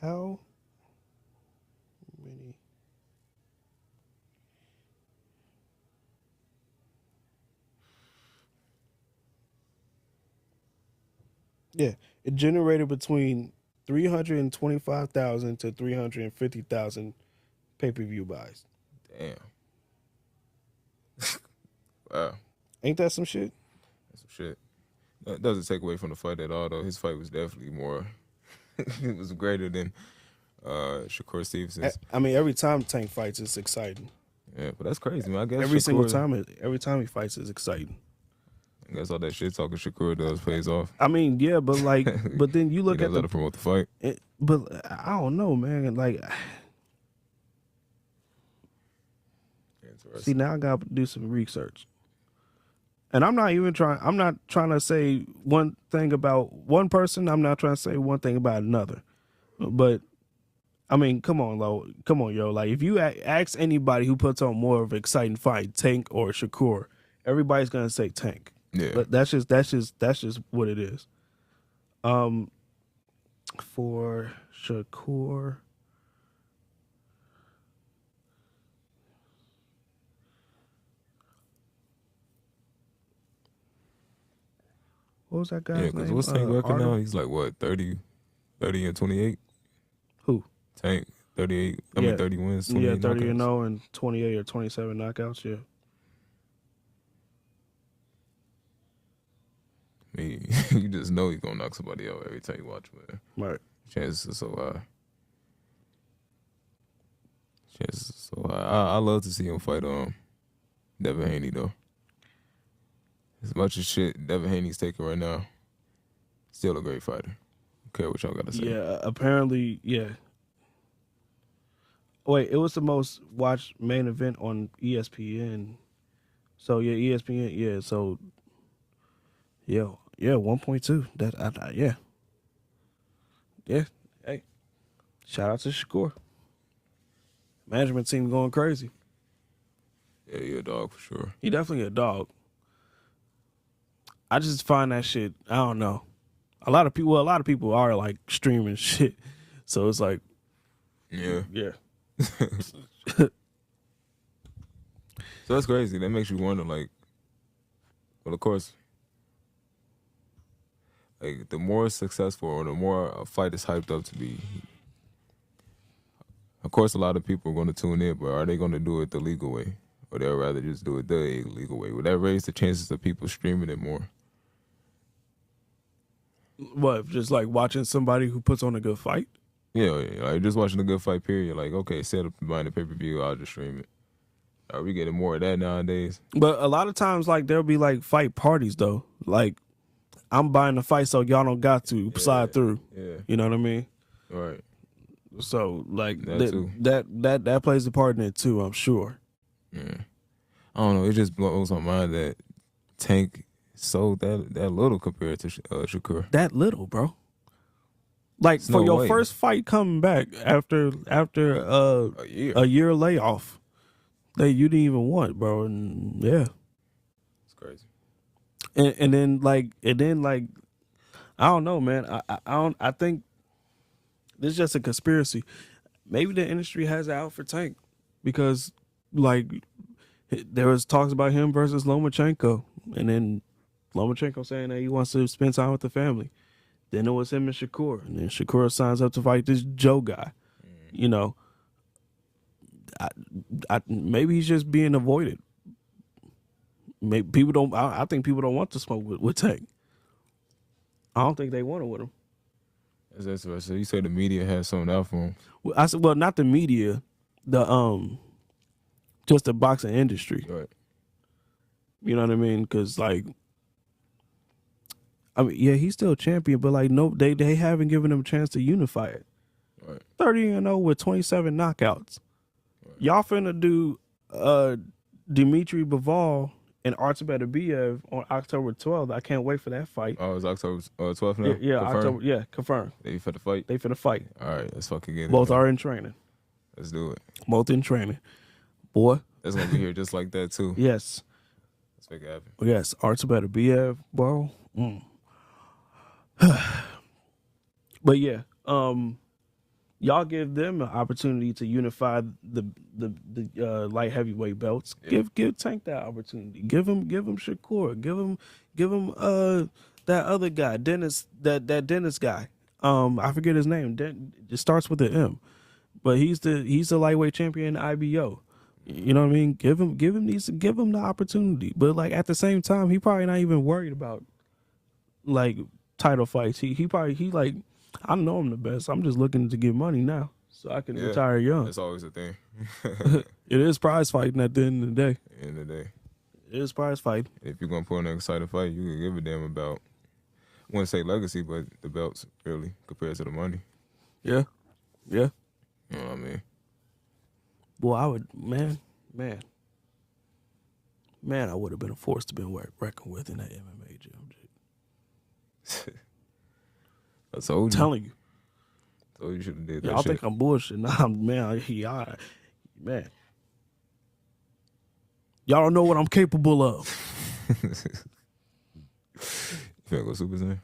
How many? Yeah, it generated between 325,000 to 350,000 pay-per-view buys. Damn. Wow. Ain't that some shit? That's some shit. That doesn't take away from the fight at all, though. His fight was definitely more. It was greater than Shakur Stevenson's. I mean, every time Tank fights, it's exciting. Yeah, but that's crazy, man. I guess Every single Shakur- time, every time he fights, is exciting. I guess all that shit talking Shakur does pays off. I mean, yeah, but like, but then you look He at knows how to promote the fight. but I don't know, man. Like, see, now I got to do some research, and I'm not trying to say one thing about one person. I'm not trying to say one thing about another. But I mean, come on, yo. Like, if you ask anybody who puts on more of an exciting fight, Tank or Shakur, everybody's gonna say Tank. Yeah. But that's just what it is. For Shakur, what was that guy's Yeah, name? because what's Tank record now? Arnold? He's like, what, 30 and 28? Who? Tank, 38. I mean, 30 wins, 28 Yeah, 30 and knockouts. 0 and 28 or 27 knockouts. Yeah. I mean, you just know he's going to knock somebody out every time you watch, man. Right. Chances are so high. I love to see him fight Devin Haney, though. As much as shit Devin Haney's taking right now, still a great fighter. Don't care what y'all got to say. Yeah, apparently, yeah. Wait, it was the most watched main event on ESPN. So yeah, ESPN, yeah. So yeah, 1.2. Yeah. Hey, shout out to Shakur. Management team going crazy. Yeah, you're a dog for sure. He definitely a dog. I just find that shit. I don't know. A lot of people are like streaming shit, so it's like, Yeah. yeah. So that's crazy. That makes you wonder, like, well, of course, like the more successful or the more a fight is hyped up to be, of course, a lot of people are going to tune in, but are they going to do it the legal way? Or they'll rather just do it the illegal way? Would that raise the chances of people streaming it more? What, just like watching somebody who puts on a good fight? Yeah, like just watching a good fight, period. Like, okay, set up buying the pay-per-view, I'll just stream it. Are we getting more of that nowadays? But a lot of times, like, there'll be like fight parties though. Like, I'm buying the fight so y'all don't got to slide through. Yeah. You know what I mean? All right. So like That too. that plays a part in it too, I'm sure. Yeah. I don't know. It just blows my mind that Tank sold that little compared to Shakur. That little, bro. Like There's for no your way. first fight coming back after A year. a year layoff that you didn't even want, bro. And yeah. It's crazy. And then like I don't know, man. I think this is just a conspiracy. Maybe the industry has it out for Tank because like there was talks about him versus Lomachenko, and then Lomachenko saying that he wants to spend time with the family. Then it was him and Shakur, and then Shakur signs up to fight this Joe guy. You know, maybe he's just being avoided. Maybe people don't. I think people don't want to smoke with Tank. I don't think they want it with him. That's what I said. You say the media has something out for him. Well, I said, well, not the media, just the boxing industry. Right. You know what I mean? Because like, I mean, yeah, he's still a champion, but like, no, they haven't given him a chance to unify it. Right. 30-0 with 27 knockouts. Right. Y'all finna do Dmitry Bivol and Artur Beterbiev on October 12th. I can't wait for that fight. Oh, it's October 12th now? Yeah, Confirmed? October. Yeah, confirmed. They for the fight? They finna fight. All right, let's fucking get it. Both man. are in training. Let's do it. Both in training. Boy. That's going to be here just like that, too. Yes. Let's make it happen. Yes, Artur Beterbiev, bro. But yeah, y'all give them an opportunity to unify the light heavyweight belts. Yeah. Give Tank that opportunity. Give him Shakur. Give him that other guy, Dennis. That Dennis guy. I forget his name. It starts with an M, but he's the lightweight champion in the IBO. You know what I mean? Give him the opportunity. But like at the same time, he probably not even worried about like title fights. He like, I know I'm the best. I'm just looking to get money now so I can retire young. That's always a thing. It is prize fighting at the end of the day. End of the day. It is prize fighting. If you're going to put on an exciting fight, you can give a damn about, I wouldn't say legacy, but the belts, really, compared to the money. Yeah. Yeah. You know what I mean? Boy, I would, man, I would have been a force to be reckoned with in that MMA gym. I told you. Telling you. Told you should have did that Y'all shit. think I'm bullshit. Nah, man, man. Y'all don't know what I'm capable of. You finna go Super Saiyan?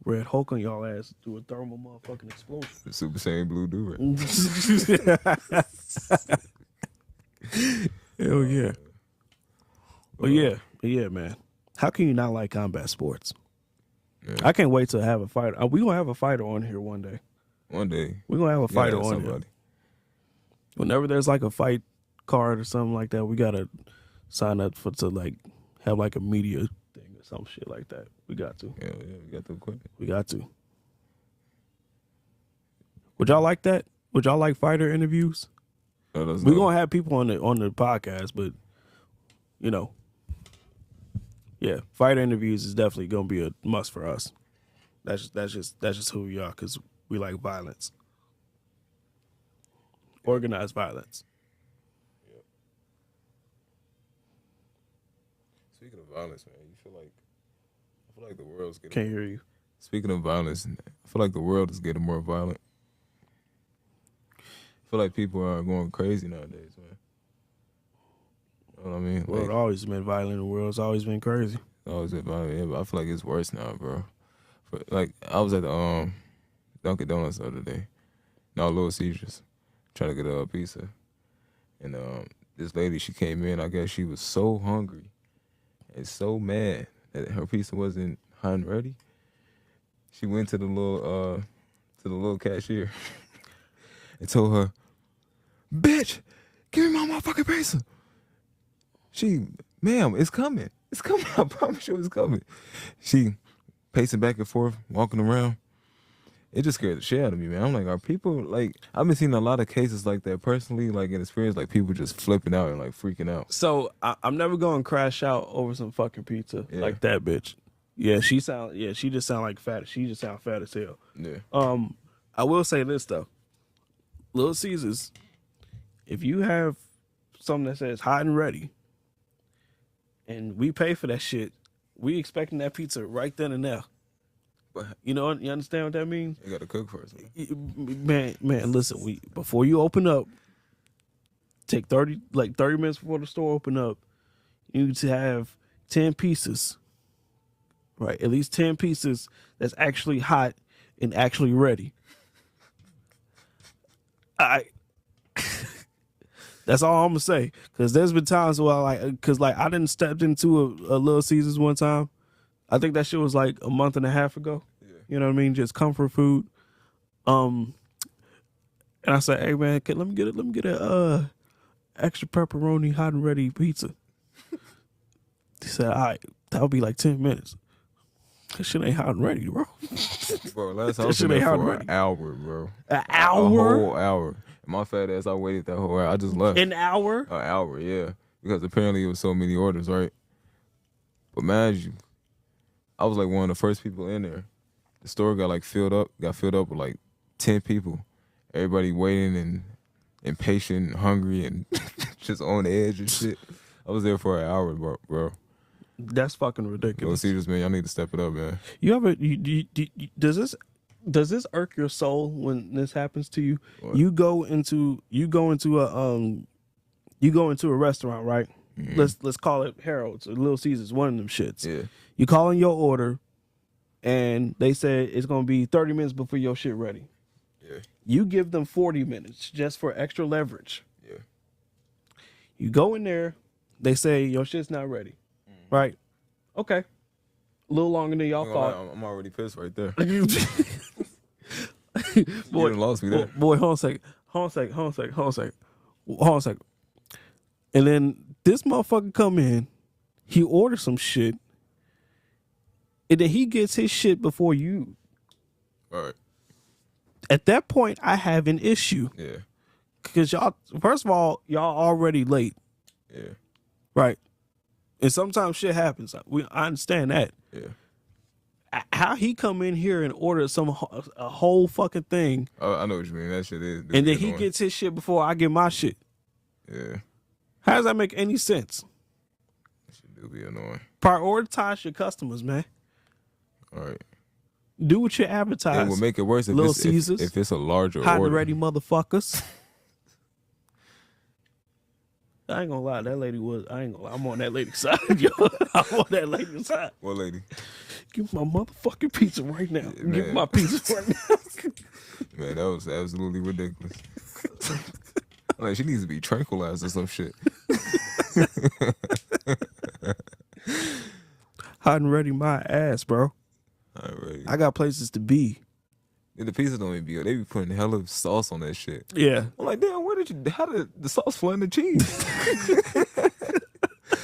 Red Hulk on y'all ass do a thermal motherfucking explosion. The Super Saiyan Blue do it. Hell yeah. But yeah, man. How can you not like combat sports? Yeah. I can't wait to have a fighter. We gonna have a fighter on here one day. One day. We're gonna have a fighter on somebody. here. Whenever there's like a fight card or something like that, we gotta sign up to like have like a media thing or some shit like that. We got to. Yeah, we got to quit. We got to. Would y'all like that? Would y'all like fighter interviews? We're We're gonna have people on the podcast, but you know, yeah, fighter interviews is definitely gonna be a must for us. That's just who we are, because we like violence, organized violence. Yep. Speaking of violence, man, I feel like the world's getting. Can't hear you. Speaking of violence, I feel like the world is getting more violent. I feel like people are going crazy nowadays, man. You know what I mean? The world always been violent. The world's always been crazy. Always been violent, yeah, but I feel like it's worse now, bro. Like, I was at the Dunkin' Donuts the other day. No, Little Caesars, trying to get a pizza. And this lady, she came in. I guess she was so hungry and so mad that her pizza wasn't hot and ready. She went to the little cashier and told her, "Bitch, give me my motherfucking pizza." Ma'am, it's coming. It's coming. I promise you it's coming. She pacing back and forth, walking around. It just scared the shit out of me, man. I'm like, are people, like, I've been seeing a lot of cases like that personally, like in experience, like people just flipping out and like freaking out. So I'm never going to crash out over some fucking pizza like that bitch. Yeah, she just sound like fat. She just sound fat as hell. Yeah. I will say this though. Little Caesars, if you have something that says hot and ready, and we pay for that shit, we expecting that pizza right then and there. But you understand what that means? you gotta cook first, man. Man, listen, before you open up, take 30 minutes before the store open up, you need to have 10 pieces. Right, at least 10 pieces that's actually hot and actually ready. That's all I'm gonna say. Cause there's been times where I didn't step into a Little Caesars one time. I think that shit was like a month and a half ago. Yeah. You know what I mean? Just comfort food. And I said, "Hey man, let me get a extra pepperoni hot and ready pizza." He said, "All right, that'll be like 10 minutes." That shit ain't hot and ready, bro. Bro, last time I was in there for an hour, bro. An hour? A whole hour. And my fat ass, I waited that whole hour. I just left. An hour? An hour, yeah. Because apparently it was so many orders, right? But mind you, I was like one of the first people in there. The store got filled up with like 10 people. Everybody waiting and impatient and hungry and just on the edge and shit. I was there for an hour, bro. That's fucking ridiculous. Little Caesars, man, y'all need to step it up, man. Does this irk your soul when this happens to you? What? You go into a restaurant, right? Mm-hmm. Let's call it Harold's or Little Caesars, one of them shits. Yeah. You call in your order, and they said it's gonna be 30 minutes before your shit ready. Yeah. You give them 40 minutes just for extra leverage. Yeah. You go in there, they say your shit's not ready. Right. Okay. A little longer than y'all thought. I'm already pissed right there. Boy, You done lost me there. Boy, hold on a second. And then this motherfucker come in, he orders some shit, and then he gets his shit before you. All right. At that point, I have an issue. Yeah. Because y'all, first of all, y'all already late. Yeah. Right. And sometimes shit happens. I understand that. Yeah. How he come in here and order a whole fucking thing. Oh, I know what you mean. That shit is. And then he gets his shit before I get my shit. Yeah. How does that make any sense? That shit do be annoying. Prioritize your customers, man. All right. Do what you advertise. It will make it worse Little Caesars, if it's a larger hot order. and ready motherfuckers. I ain't gonna lie, I'm on that lady's side, yo. I'm on that lady's side. What lady? Give me my motherfucking pizza right now. Yeah, Give me my pizza right now. Man, that was absolutely ridiculous. Like, she needs to be tranquilized or some shit. Hot and ready my ass, bro. Alright. I got places to be. Yeah, the pizza don't even be good. They be putting hella sauce on that shit. Yeah. I'm like, damn, how did the sauce flood in the cheese?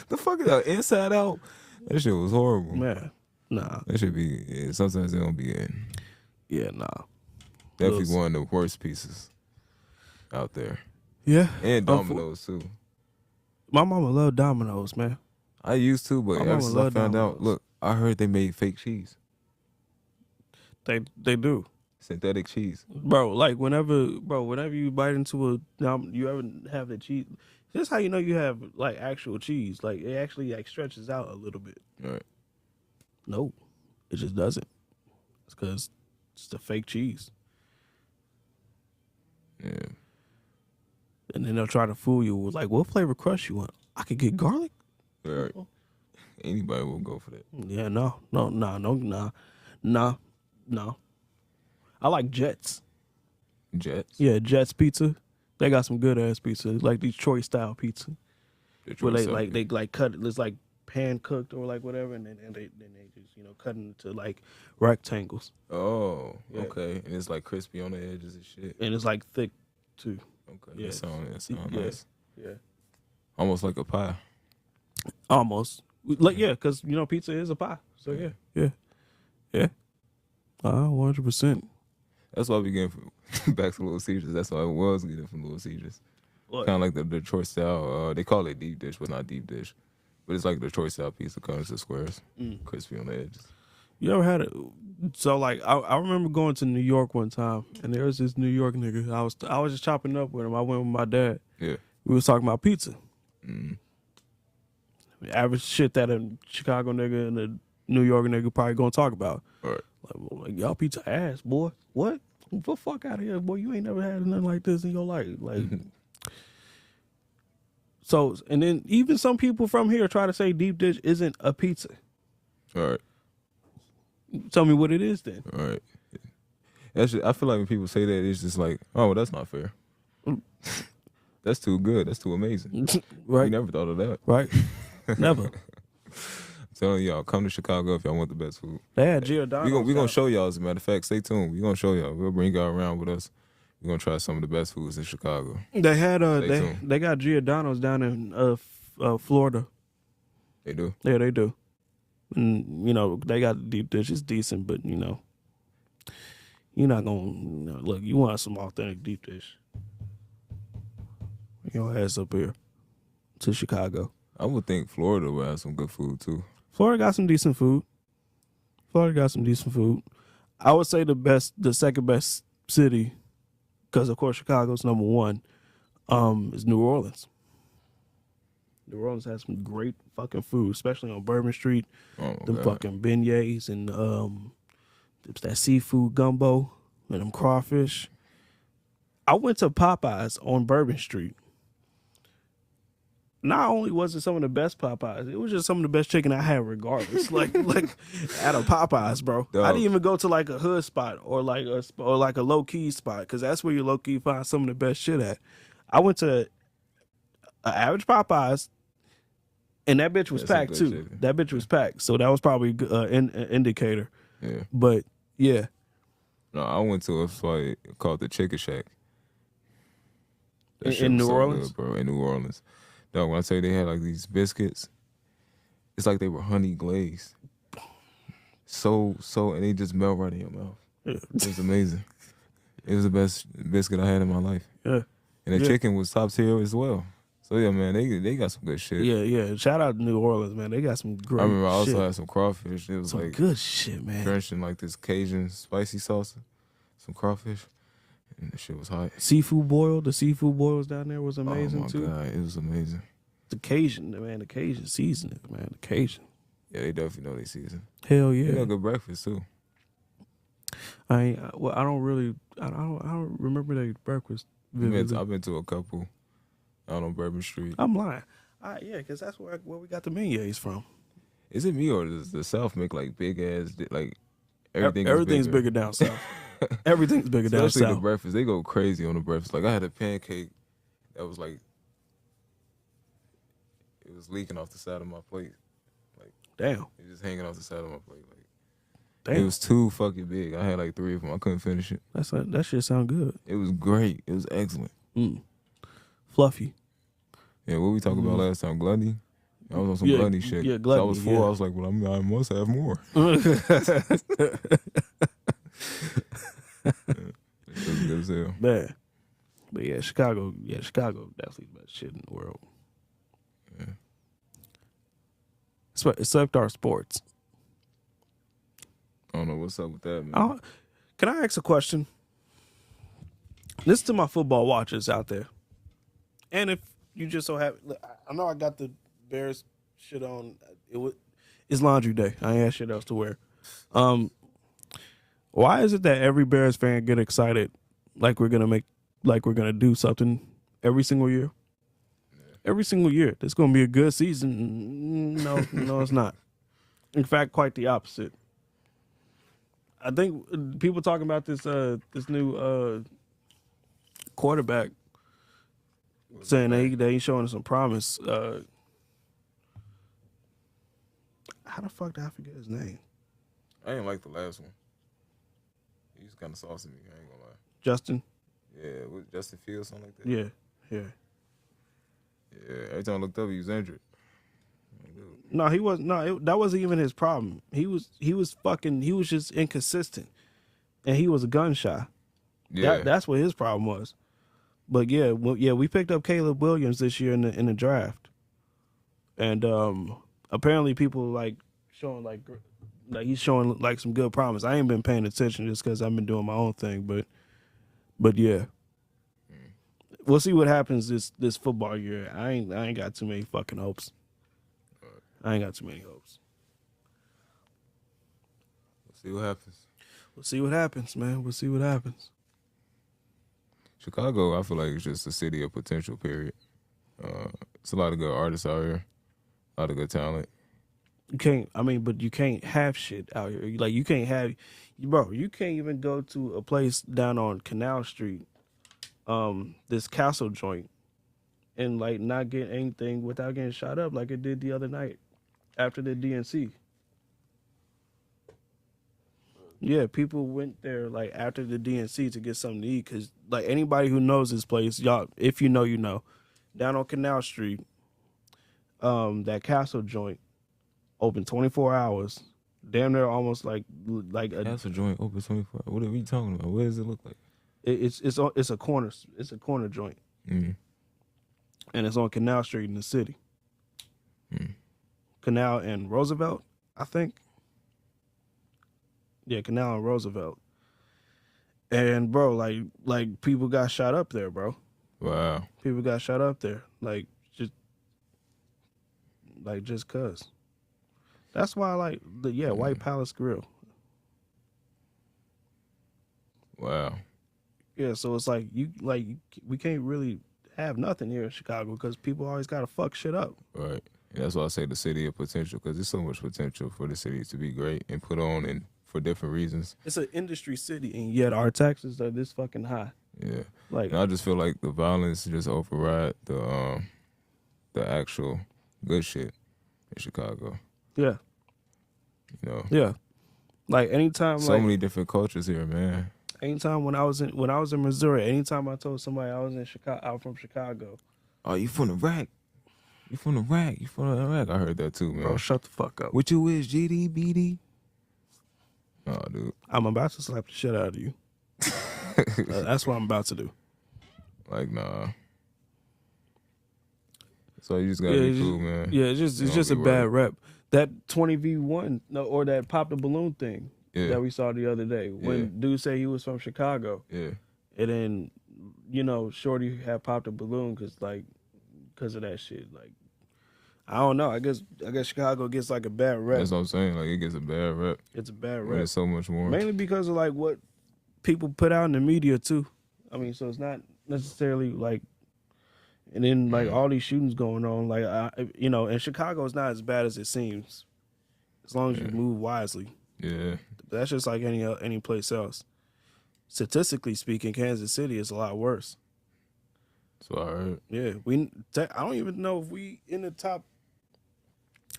The fuck is that? Inside out? That shit was horrible. Man, nah. That should be, yeah, sometimes they don't be in. Yeah, nah. Definitely one of the worst pieces out there. Yeah. And Domino's too. My mama loved Domino's, man. I used to, but ever since I found out, look, I heard they made fake cheese. They do. Synthetic cheese. Bro, like whenever you bite into you ever have the cheese, this is how you know you have like actual cheese. Like it actually like stretches out a little bit. Right. No, it just doesn't. It's because it's the fake cheese. Yeah. And then they'll try to fool you with like, what flavor crust you want? I could get garlic. Right. Anybody will go for that. Yeah, no. I like Jets. Jets? Yeah, Jets pizza. They got some good ass pizza, like Detroit style pizza, where Detroit South. they cut it. It's like pan cooked or like whatever, and then they just cut it into like rectangles. Oh, Yeah. okay. And it's like crispy on the edges and shit. And it's like thick too. Okay, Yeah. that sounds Yeah. nice. Yeah, Almost like a pie. almost. Like because pizza is a pie. So yeah. 100%. That's why we getting from back to Little Caesars. That's why I was getting from Little Caesars. Kind of like the Detroit style. They call it deep dish, but not deep dish. But it's like Detroit style pizza, comes in squares, crispy on the edges. You ever had it? So like I remember going to New York one time, and there was this New York nigga. I was just chopping up with him. I went with my dad. Yeah. We was talking about pizza. Mm. Average shit that a Chicago nigga and a New York nigga probably gonna talk about. All right. Like y'all pizza ass, boy. What? Get the fuck out of here, boy. You ain't never had nothing like this in your life. Like so, and then even some people from here try to say deep dish isn't a pizza. All right. Tell me what it is then. All right. I feel like when people say that, it's just like, oh, well, that's not fair. That's too good. That's too amazing. Right. We never thought of that. Right. Never. I'm telling y'all, come to Chicago if y'all want the best food. They had Giordano's. We gonna show y'all, as a matter of fact. Stay tuned. We gonna show y'all. We'll bring y'all around with us. We're gonna try some of the best foods in Chicago. They had Stay tuned. they got Giordano's down in Florida. They do. Yeah, they do. And they got deep dish. It's decent, but you're not gonna look. You want some authentic deep dish. Your ass up here to Chicago. I would think Florida would have some good food too. Florida got some decent food. I would say the second best city, because of course Chicago's number one, is New Orleans. New Orleans has some great fucking food, especially on Bourbon Street. Oh, Them God. fucking beignets and that seafood gumbo and them crawfish. I went to Popeyes on Bourbon Street. Not only was it some of the best Popeyes, it was just some of the best chicken I had regardless. like at a Popeyes, bro. Dog. I didn't even go to like a hood spot or like a low key spot, because that's where you low key find some of the best shit at. I went to an average Popeyes, and that bitch was That's some packed good too. chicken. That bitch was packed, so that was probably an indicator. Yeah. But yeah, No, I went to a fight called the Chicken Shack. That shit in was New so Orleans, good, bro. In New Orleans. Dog, when I tell you they had like these biscuits, it's like they were honey glazed. So, and they just melt right in your mouth. Yeah. It was amazing. It was the best biscuit I had in my life. Yeah. And the Yeah. chicken was top tier as well. So yeah, man, they got some good shit. Yeah. Shout out to New Orleans, man. They got some great. I remember I also shit. had some crawfish. It was Some like good shit, man. drenched in like this Cajun spicy salsa, some crawfish, and the shit was hot. Seafood boil. The seafood boils down there was amazing oh my too. God, it was amazing. The Cajun seasoning, man. The Cajun. Yeah, they definitely know they season. Hell They yeah. got good breakfast too. I don't remember their breakfast. vividly. I've been to a couple out on Bourbon Street. I'm lying. Yeah, because that's where we got the beignets from. Is it me or does the South make like big ass like everything? Everything's bigger down south. Everything's bigger down Especially the south. breakfast, they go crazy on the breakfast. Like I had a pancake that was like it was leaking off the side of my plate. Damn. It was just hanging off the side of my plate. Like Damn. it was too fucking big. I had like 3 of them. I couldn't finish it. That shit sound good. It was great. It was excellent. Fluffy. Yeah, what we talked about last time, gluttony. I was on some Yeah, gluttony shit. yeah, So I gluttony, was full. yeah. I was like, well, I must have more. It was good as hell. Man. But yeah, Chicago definitely the best shit in the world. Yeah. Except our sports. I don't know what's up with that, man. Can I ask a question? This is to my football watchers out there. And if you just so happen, look, I know I got the Bears shit on. It's laundry day. I ain't had shit else to wear. Why is it that every Bears fan get excited like we're gonna do something every single year? Every single year. It's gonna be a good season. No, it's not. In fact, quite the opposite. I think people talking about this new quarterback saying they ain't showing some promise. How the fuck did I forget his name? I ain't like the last one. He was kind of saucy me. I ain't gonna lie. Justin. Yeah, with Justin Fields, something like that. Yeah. Yeah. Every time I looked up, he was injured. No, he was that wasn't even his problem. He was just inconsistent, and he was a gun shy. Yeah, That's what his problem was. But yeah, we picked up Caleb Williams this year in the draft, and apparently people like showing like he's showing like some good promise. I ain't been paying attention just because I've been doing my own thing, but yeah. We'll see what happens this football year. I ain't got too many fucking hopes. I ain't got too many hopes. We'll see what happens. We'll see what happens, man. We'll see what happens. Chicago, I feel like it's just a city of potential, period. It's a lot of good artists out here. A lot of good talent. But you can't have shit out here. Like, you can't have, bro, you can't even go to a place down on Canal Street, this castle joint, and, like, not get anything without getting shot up like it did the other night after the DNC. Yeah, people went there, like, after the DNC to get something to eat because, like, anybody who knows this place, y'all, if you know, you know, down on Canal Street, that castle joint open 24 hours. Damn near almost like a Castle joint open 24. What are we talking about? What does it look like? it's a corner joint. Mm. And it's on Canal Street in the city. Mm. Canal and Roosevelt, I think. Yeah, Canal and Roosevelt. And bro, like people got shot up there, bro. Wow. People got shot up there. Just cuz. That's why I like White Palace Grill. Wow. Yeah, so it's like we can't really have nothing here in Chicago because people always gotta fuck shit up. Right. And that's why I say the city of potential, because there's so much potential for the city to be great and put on and for different reasons. It's an industry city, and yet our taxes are this fucking high. Yeah. Like, and I just feel like the violence just override the actual good shit in Chicago. yeah, You know. yeah. Like anytime, So many different cultures here, man. Anytime when I was in Missouri, anytime I told somebody I was in Chicago, I'm from Chicago. Oh, you from the rack? You from the rack? You from the rack? I heard that too, man. Bro, shut the fuck up. What you is, GD, BD? Oh, dude. I'm about to slap the shit out of you. That's what I'm about to do. Like, nah. So you just gotta be cool, man. Yeah, it's just a bad rep. That 20v1 or that pop the balloon thing that we saw the other day when dude said he was from Chicago. Yeah. And then, Shorty had popped a balloon because of that shit. Like, I don't know. I guess Chicago gets like a bad rep. That's what I'm saying. Like, it gets a bad rep. It's a bad rep. There's so much more. Mainly because of like what people put out in the media too. I mean, so it's not necessarily like, and then like all these shootings going on, like and Chicago is not as bad as it seems, as long as you move wisely. Yeah. That's just like any place else. Statistically speaking, Kansas City is a lot worse. So I heard. Yeah, I don't even know if we in the top.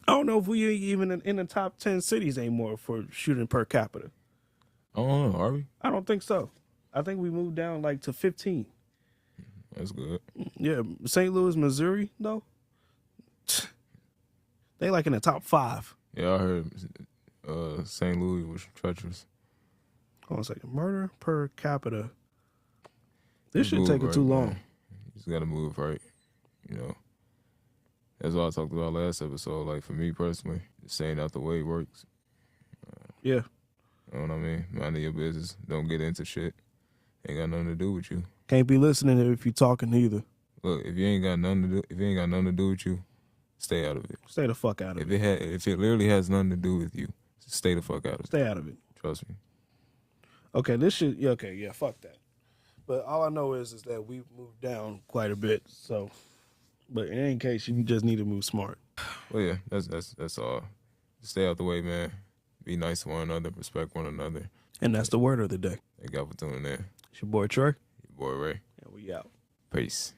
I don't know if we even in the top 10 cities anymore for shooting per capita. I don't know. Are we? I don't think so. I think we moved down like to 15. That's good. Yeah, St. Louis, Missouri, though. They like in the top 5. Yeah, I heard St. Louis was treacherous. Hold on a second. Murder per capita. This shouldn't take it too long. Man. You just gotta move right. That's what I talked about last episode. Like, for me personally, just staying out the way works. Yeah. You know what I mean? Minding your business. Don't get into shit. Ain't got nothing to do with you. Can't be listening if you talking either. Look, if you ain't got nothing to do with you, stay out of it. Stay the fuck out of it. If it literally has nothing to do with you, stay the fuck out of it. Stay out of it. Trust me. Okay, this shit. Yeah, okay, yeah, fuck that. But all I know is that we moved down quite a bit. So, but in any case, you just need to move smart. Well, yeah, that's all. Stay out the way, man. Be nice to one another. Respect one another. And that's the word of the day. Thank y'all for tuning in. It's your boy Trey. Your boy Ray. And we out. Peace.